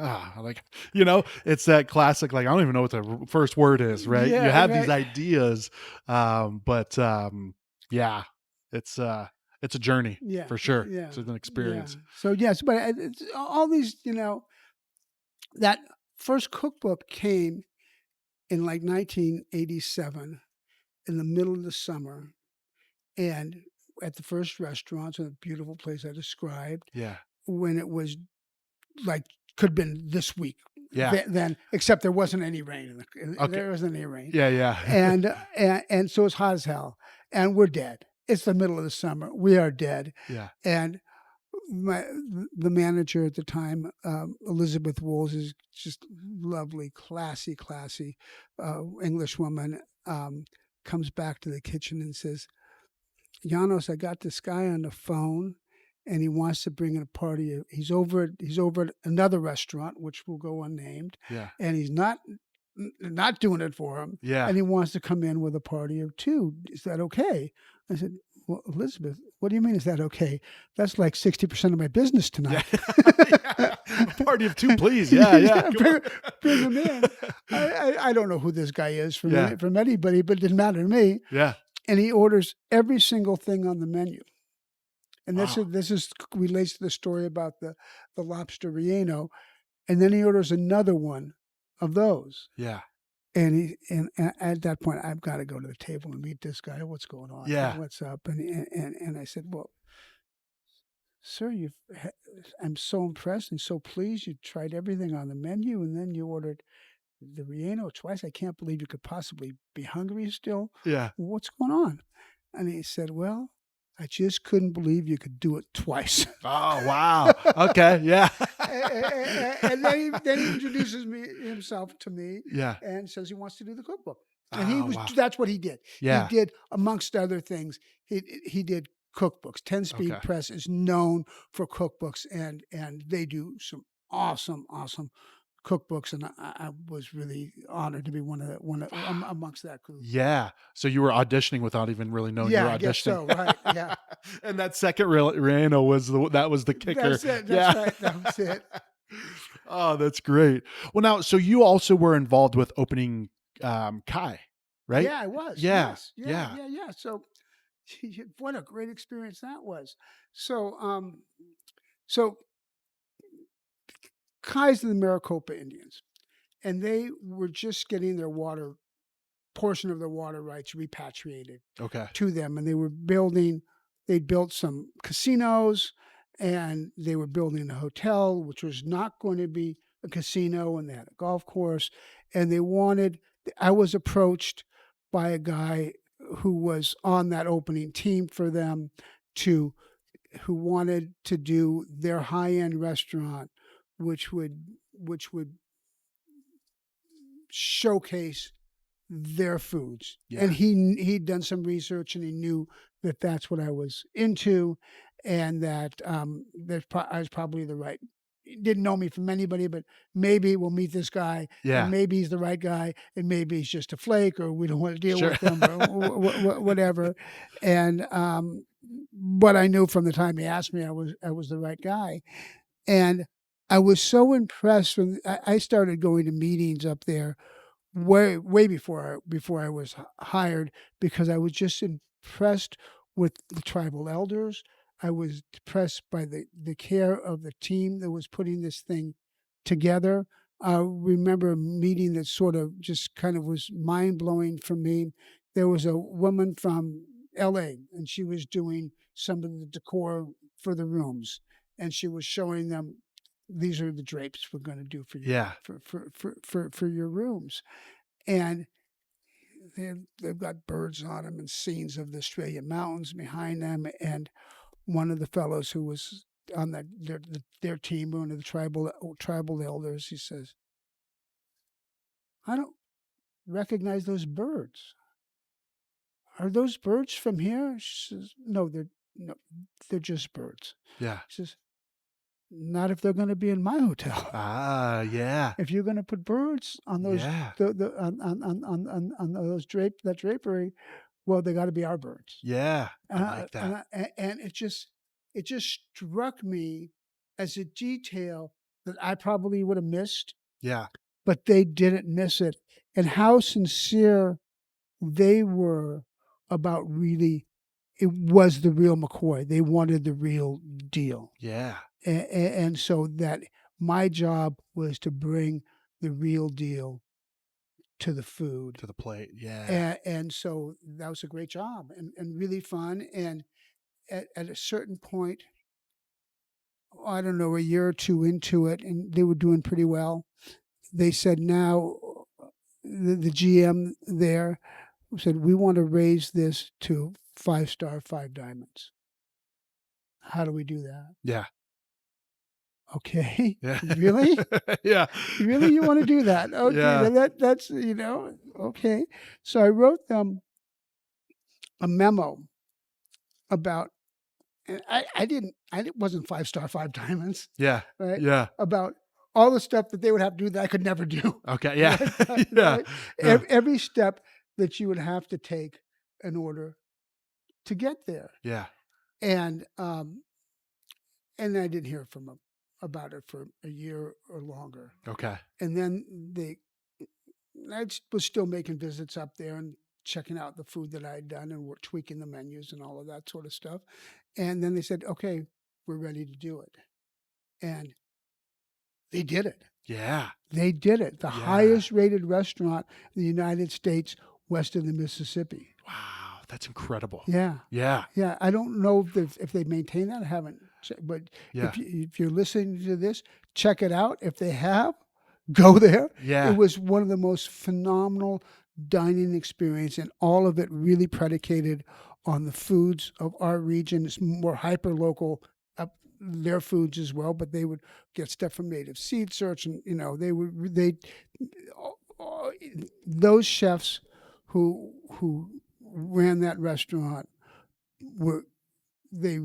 it's that classic, like, I don't even know what the first word is, right? Yeah, You have right. these ideas, but yeah, it's a journey Yeah, for sure. yeah, It's an experience. Yeah. So yes, but it's all these, that first cookbook came in like 1987 in the middle of the summer, and at the first restaurant, in a beautiful place I described, Yeah. when it was like could have been this week. Yeah. Then, except there wasn't any rain. Okay. There wasn't any rain. Yeah. Yeah. And so it's hot as hell, and we're dead. It's the middle of the summer. We are dead. Yeah. And the manager at the time, Elizabeth Wools, is just lovely, classy English woman. Comes back to the kitchen and says, "Janos, I got this guy on the phone, and he wants to bring in a party. He's over at another restaurant, which will go unnamed, Yeah. and he's not doing it for him. Yeah. And he wants to come in with a party of 2. Is that okay?" I said, "Well, Elizabeth, what do you mean, is that okay? That's like 60% of my business tonight." Yeah. A party of 2, please. Yeah. Yeah. Bring him in. I don't know who this guy is from Yeah. from anybody, but it didn't matter to me. Yeah. And he orders every single thing on the menu. And Wow. this relates to the story about the lobster relleno. And then he orders another one of those. Yeah. And at that point, I've got to go to the table and meet this guy. What's going on? Yeah. What's up? And I said, "Well, sir, I'm so impressed and so pleased. You tried everything on the menu, and then you ordered the relleno twice. I can't believe you could possibly be hungry still. Yeah. What's going on?" And he said, "Well, I just couldn't believe you could do it twice." Oh, wow. Okay. Yeah. And then he introduces himself to me, Yeah. and says he wants to do the cookbook. And Wow. that's what he did. Yeah. He did, amongst other things, he did cookbooks. 10 Speed Okay. Press is known for cookbooks, and they do some awesome cookbooks, and I was really honored to be amongst that group. Yeah. So you were auditioning without even really knowing you Yeah, were I guess auditioning. so. Right? Yeah, And that second Rihanna was the kicker. that's it. That's Yeah. right. That was it. Oh, that's great. Well, now, so you also were involved with opening Kai, right? Yeah, I was. Yeah. Yes. Yeah. Yeah. Yeah. Yeah. So, what a great experience that was. So, so Kai's the Maricopa Indians, and they were just getting their water portion of their water rights repatriated Okay. to them, and they built some casinos, and they were building a hotel which was not going to be a casino, and they had a golf course, and I was approached by a guy who was on that opening team for them to who wanted to do their high-end restaurant, which would showcase their foods. Yeah. And he'd done some research, and he knew that that's what I was into, and that I was probably the right. He didn't know me from anybody, but maybe we'll meet this guy, Yeah. and maybe he's the right guy, and maybe he's just a flake, or we don't want to deal Sure. with him, or whatever. And but I knew from the time he asked me, I was the right guy, and I was so impressed when I started going to meetings up there way before I was hired, because I was just impressed with the tribal elders. I was impressed by the care of the team that was putting this thing together. I remember a meeting that sort of just kind of was mind blowing for me. There was a woman from L.A., and she was doing some of the decor for the rooms, and she was showing them, these are the drapes we're going to do for you, Yeah. for your rooms. And they've got birds on them and scenes of the Australian mountains behind them. And one of the fellows who was on their team, one of the tribal elders, he says, "I don't recognize those birds. Are those birds from here?" She says, "No, they're just birds." Yeah. She says, "Not if they're going to be in my hotel. Ah, yeah. If you're going to put birds on those Yeah. on those that drapery, well, they got to be our birds." Yeah. I like that. And it just struck me as a detail that I probably would have missed, Yeah. but they didn't miss it, and how sincere they were about really. It was the real McCoy. They wanted the real deal. Yeah. And so that my job was to bring the real deal to the food. To the plate. Yeah. And so that was a great job, and really fun. And at a certain point, I don't know, a year or two into it, and they were doing pretty well, they said, now the GM there said, "We want to raise this to 5-star, 5 diamonds. How do we do that?" Yeah. Okay. Yeah. Really? Yeah. Really, you want to do that? Okay, Yeah. that's okay. So I wrote them a memo about, and it wasn't 5-star, 5 diamonds, Yeah. right? Yeah. About all the stuff that they would have to do that I could never do. Okay. Yeah. Right? Yeah. Right? Yeah. Every step that you would have to take in order to get there. Yeah. And I didn't hear from them about it for a year or longer. Okay. And then I was still making visits up there and checking out the food that I had done, and we're tweaking the menus and all of that sort of stuff. And then they said, "Okay, we're ready to do it." And they did it. Yeah. They did it. The Yeah. highest rated restaurant in the United States west of the Mississippi. Wow. That's incredible. Yeah. Yeah. Yeah. I don't know if they maintain that. I haven't checked, but Yeah. if you're listening to this, check it out. If they have, go there. Yeah. It was one of the most phenomenal dining experience, and all of it really predicated on the foods of our region. It's more hyper local, their foods as well, but they would get stuff from native seed search, and those chefs who ran that restaurant they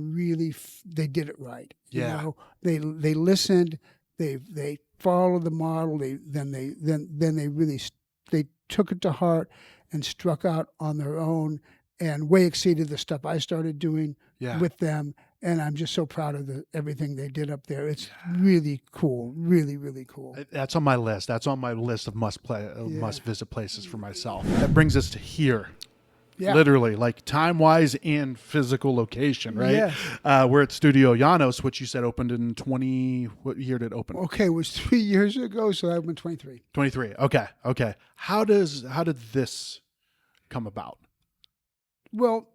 did it right. Yeah. They listened. they followed the model. They took it to heart and struck out on their own and way exceeded the stuff I started doing Yeah. with them. And I'm just so proud of everything they did up there. It's really cool, really, really cool. That's on my list. That's on my list of must Yeah. visit places for myself. That brings us to here. Yeah. Literally, like time-wise and physical location, right? Yes. We're at Studio Janos, which you said opened in what year did it open? Okay, it was 3 years ago, so I went 23. 23. Okay. How did this come about? Well,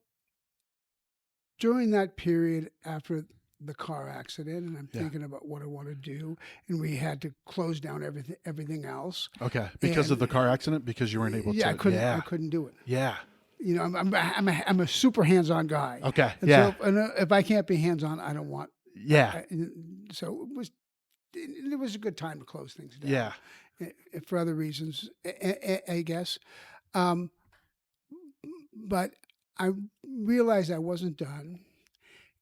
during that period after the car accident, and I'm thinking about what I want to do, and we had to close down everything else. Okay, because of the car accident, because you weren't able to. Yeah, I couldn't do it. Yeah. You know, I'm a super hands-on guy. Okay. And yeah. So if I can't be hands-on, I don't want. Yeah. So it was a good time to close things down. Yeah. For other reasons, I guess. But I realized I wasn't done.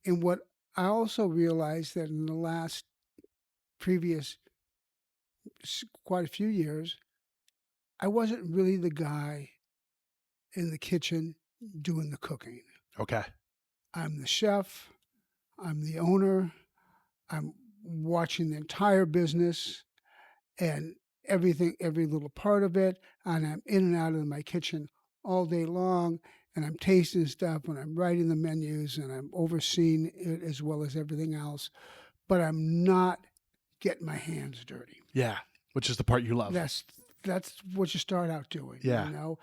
And what I also realized that in the previous quite a few years, I wasn't really the guy in the kitchen doing the cooking. Okay. I'm the chef. I'm the owner. I'm watching the entire business and everything, every little part of it. And I'm in and out of my kitchen all day long. And I'm tasting stuff and I'm writing the menus and I'm overseeing it as well as everything else. But I'm not getting my hands dirty. Yeah. Which is the part you love. That's what you start out doing. Yeah. You know,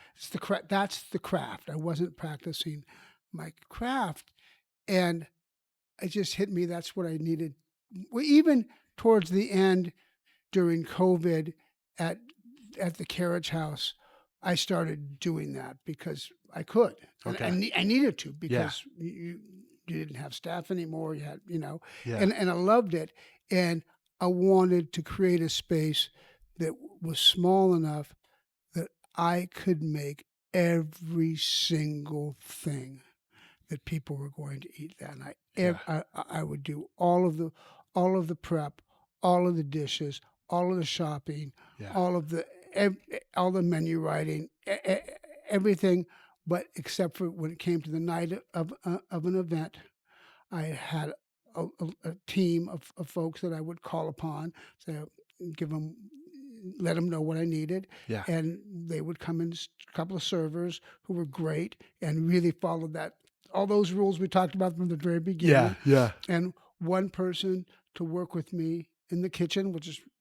that's the craft. I wasn't practicing my craft. And it just hit me. That's what I needed. Well, even towards the end during COVID at the Carriage House, I started doing that because I could. Okay. I needed to because you didn't have staff anymore. You had, Yeah. and I loved it. And I wanted to create a space that was small enough that I could make every single thing that people were going to eat that night. I would do all of the prep, all of the dishes, all of the shopping, all of the menu writing, everything, but except for when it came to the night of an event, I had a team of folks that I would call upon, so let them know what I needed, and they would come in, a couple of servers who were great and really followed all those rules we talked about from the very beginning. Yeah. And one person to work with me in the kitchen,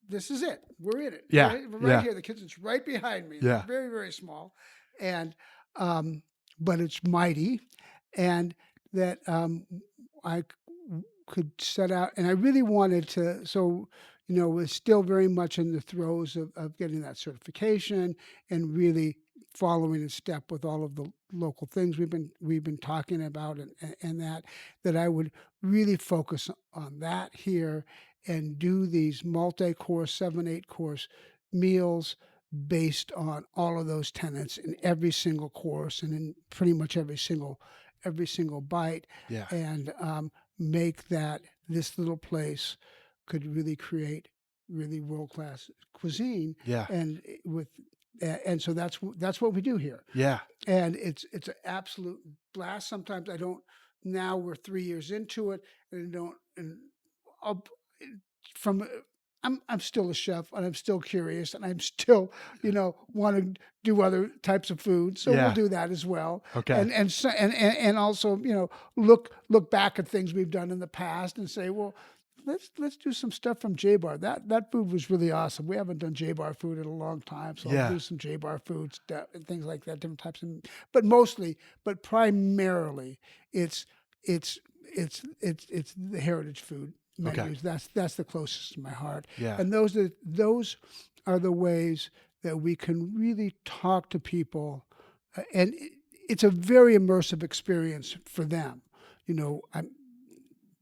this is it. We're in it. Yeah. We're right here. The kitchen's right behind me. Yeah. It's very, very small. And, but it's mighty. And that I could set out, and I really wanted to, was still very much in the throes of getting that certification and really following in step with all of the local things we've been talking about, and that I would really focus on that here and do these multi-course, 7-8 course meals based on all of those tenets in every single course and in pretty much every single bite, and make this little place could really create really world-class cuisine. And so that's what we do here. Yeah. And it's an absolute blast. Sometimes I don't. Now we're 3 years into it, and I don't. And I'm still a chef, and I'm still curious, and I'm still want to do other types of food. So we'll do that as well. Okay. And also look back at things we've done in the past and say, well, let's do some stuff from J-Bar. That food was really awesome. We haven't done J-Bar food in a long time, so I'll do some J-Bar foods and things like that, different types of. But primarily, it's the heritage food menus. Okay. That's the closest to my heart. Yeah. And those are the ways that we can really talk to people, and it's a very immersive experience for them.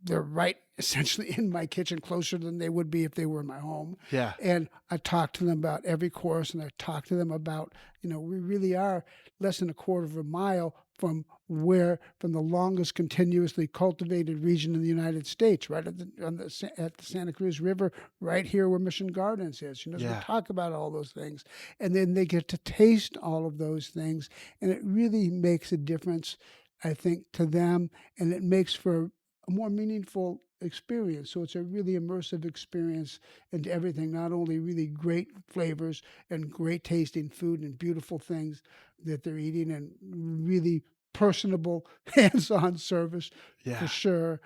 They're right essentially in my kitchen, closer than they would be if they were in my home. Yeah. And I talk to them about every course, and I talk to them about, we really are less than a quarter of a mile from the longest continuously cultivated region in the United States, right at the Santa Cruz River, right here where Mission Gardens is. So we talk about all those things, and then they get to taste all of those things, and it really makes a difference, I think, to them, and it makes for a more meaningful experience. So it's a really immersive experience into everything, not only really great flavors and great tasting food and beautiful things that they're eating, and really personable hands-on service for sure,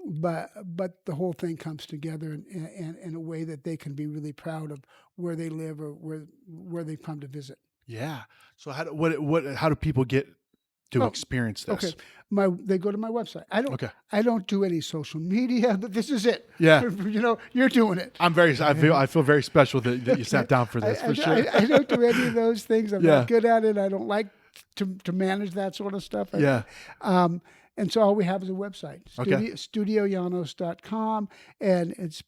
but the whole thing comes together in a way that they can be really proud of where they live or where they've come to visit. Yeah. So how do people get to experience this? Okay. They go to my website. Okay. I don't do any social media, but this is it. Yeah. You're doing it. I feel very special that you sat down for this, for sure. I don't do any of those things. I'm not good at it. I don't like to manage that sort of stuff. And so all we have is a website, studiojanos.com, and it's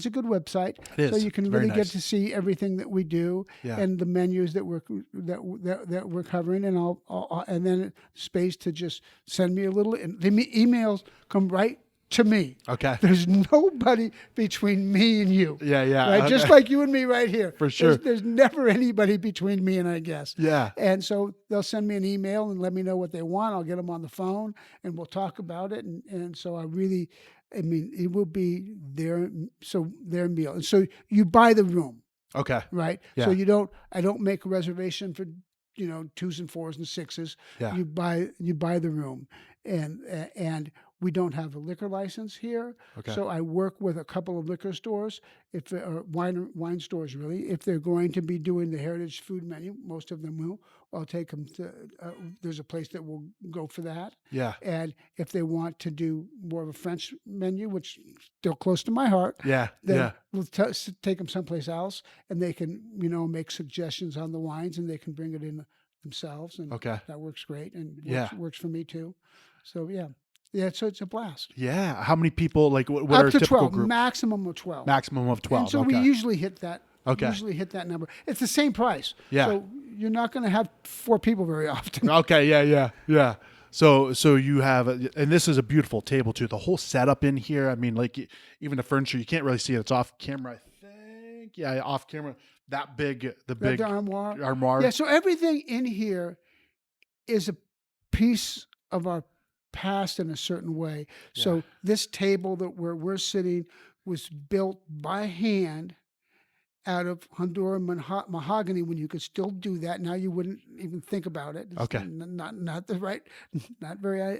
a good website. It is. So you can Very really nice. get to see everything that we do and the menus that we're covering, and and then space to just send me a little. And the emails come right to me. Okay. There's nobody between me and you. Yeah. Right? Okay. Just like you and me right here. For sure. There's never anybody between me and our guests. Yeah. And so they'll send me an email and let me know what they want. I'll get them on the phone and we'll talk about it. And so it will be their meal. And so you buy the room. Okay. Right. Yeah. So I don't make a reservation for, 2s and 4s and 6s. Yeah. You buy the room, and we don't have a liquor license here. Okay. So I work with a couple of liquor stores, wine stores really. If they're going to be doing the heritage food menu, most of them will. I'll take them to. There's a place that will go for that. Yeah. And if they want to do more of a French menu, which is still close to my heart, then we'll take them someplace else, and they can make suggestions on the wines, and they can bring it in themselves, and that works great, and works for me too. So so it's a blast. Yeah. How many people? Like what Up are a to typical 12, group? maximum of 12. Maximum of 12. And so we usually hit that. Okay. Usually hit that number. It's the same price. Yeah. So you're not going to have 4 people very often. Okay. Yeah. So you have, and this is a beautiful table too. The whole setup in here. I mean, like even the furniture, you can't really see it. It's off camera, I think. Yeah, off camera. That big, the big armoire. Yeah. So everything in here is a piece of our past in a certain way. Yeah. So this table where we're sitting was built by hand out of Honduran mahogany, when you could still do that. Now you wouldn't even think about it. It's not the right, not very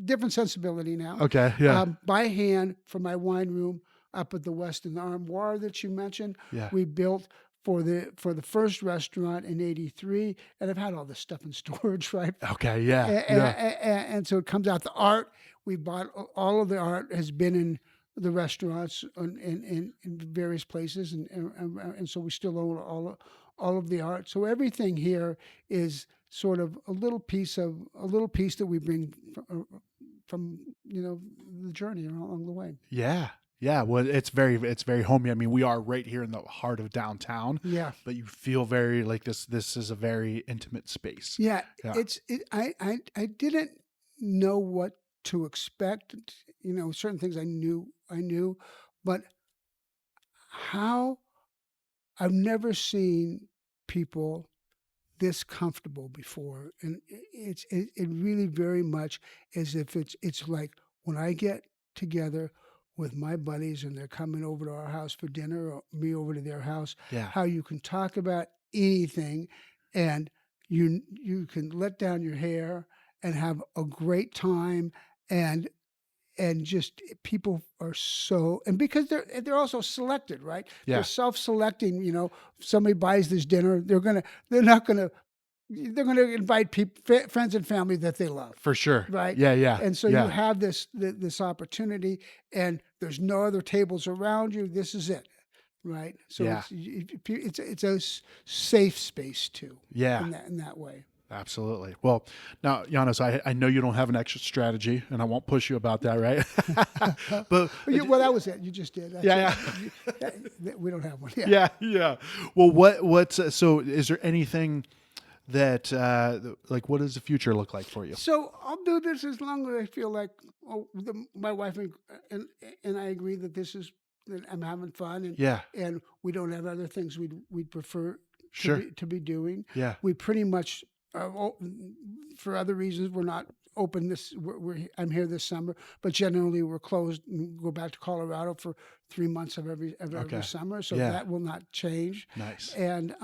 different sensibility now. Okay, yeah. By hand for my wine room up at the west in the armoire that you mentioned. Yeah. We built for the first restaurant in '83, and I've had all this stuff in storage, right? Okay, yeah. And so it comes out. The art we bought, all of the art has been in the restaurants in various places, and so we still own all of the art. So everything here is sort of a little piece that we bring from the journey along the way. Yeah. Yeah, well, it's very homey. I mean, we are right here in the heart of downtown. Yeah, but you feel very like this. This is a very intimate space. Yeah. I didn't know what to expect. Certain things I knew, but how I've never seen people this comfortable before, and it really very much as if it's like when I get together with my buddies and they're coming over to our house for dinner or me over to their house, how you can talk about anything and you can let down your hair and have a great time, and just people are so, and because they're also selected, right? They're self-selecting. If somebody buys this dinner, they're gonna invite friends and family that they love. For sure. Right. Yeah. And so you have this opportunity, and there's no other tables around you. This is it. Right. So it's a safe space too. Yeah. In that way. Absolutely. Well, now, Janos, I know you don't have an exit strategy, and I won't push you about that, right? But well, that was it. You just did. We don't have one. Yeah. Well, so is there anything that like what does the future look like for you? So I'll do this as long as I feel like my wife and I agree that that I'm having fun, Yeah. and we don't have other things we'd prefer Sure. to be doing. Yeah. We pretty much for other reasons we're not open I'm here this summer, but generally we're closed and go back to Colorado for 3 months of every Okay. summer, so Yeah. that will not change. Nice. And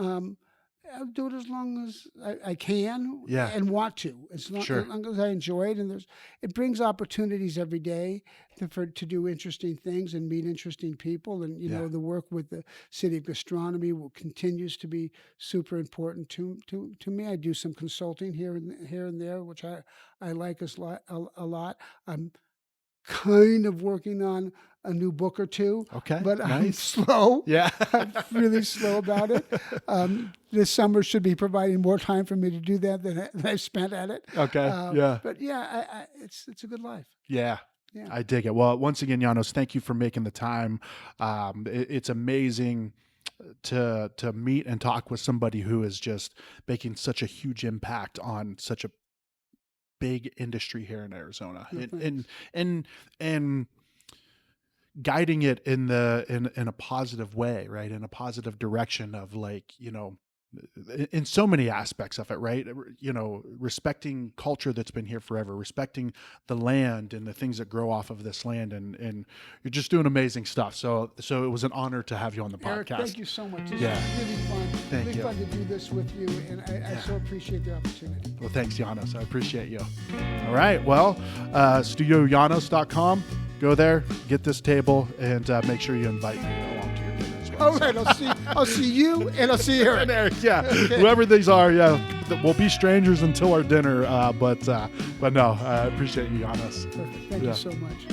I'll do it as long as I can Yeah. and want to. Sure. As long as I enjoy it, and it brings opportunities every day to do interesting things and meet interesting people. And Yeah. the work with the City of Gastronomy continues to be super important to me. I do some consulting here and there, which I like a lot. I'm kind of working on a new book or two, Okay. but I'm Nice. slow. Yeah. I'm really slow about it. This summer should be providing more time for me to do that than I've spent at it. Okay. Yeah. But yeah, it's a good life. Yeah. Yeah. I dig it. Well, once again, Janos, thank you for making the time. It's amazing to meet and talk with somebody who is just making such a huge impact on such a big industry here in Arizona, and guiding it in a positive way, right? In a positive direction of, like, in so many aspects of it, right? Respecting culture that's been here forever, respecting the land and the things that grow off of this land, and you're just doing amazing stuff. So it was an honor to have you on the Eric, podcast. thank you so much. This Yeah. was really fun. Thank really you. fun to do this with you, and I so appreciate the opportunity. Well, thanks, Janos. I appreciate you. All right. Well, studiojanos.com. Go there, get this table, and make sure you invite me along to your dinner as well. All right, I'll see you, and I'll see Eric. And Eric, yeah. Whoever these are, yeah. We'll be strangers until our dinner, but no, I appreciate you, Janos. Perfect. Thank you so much.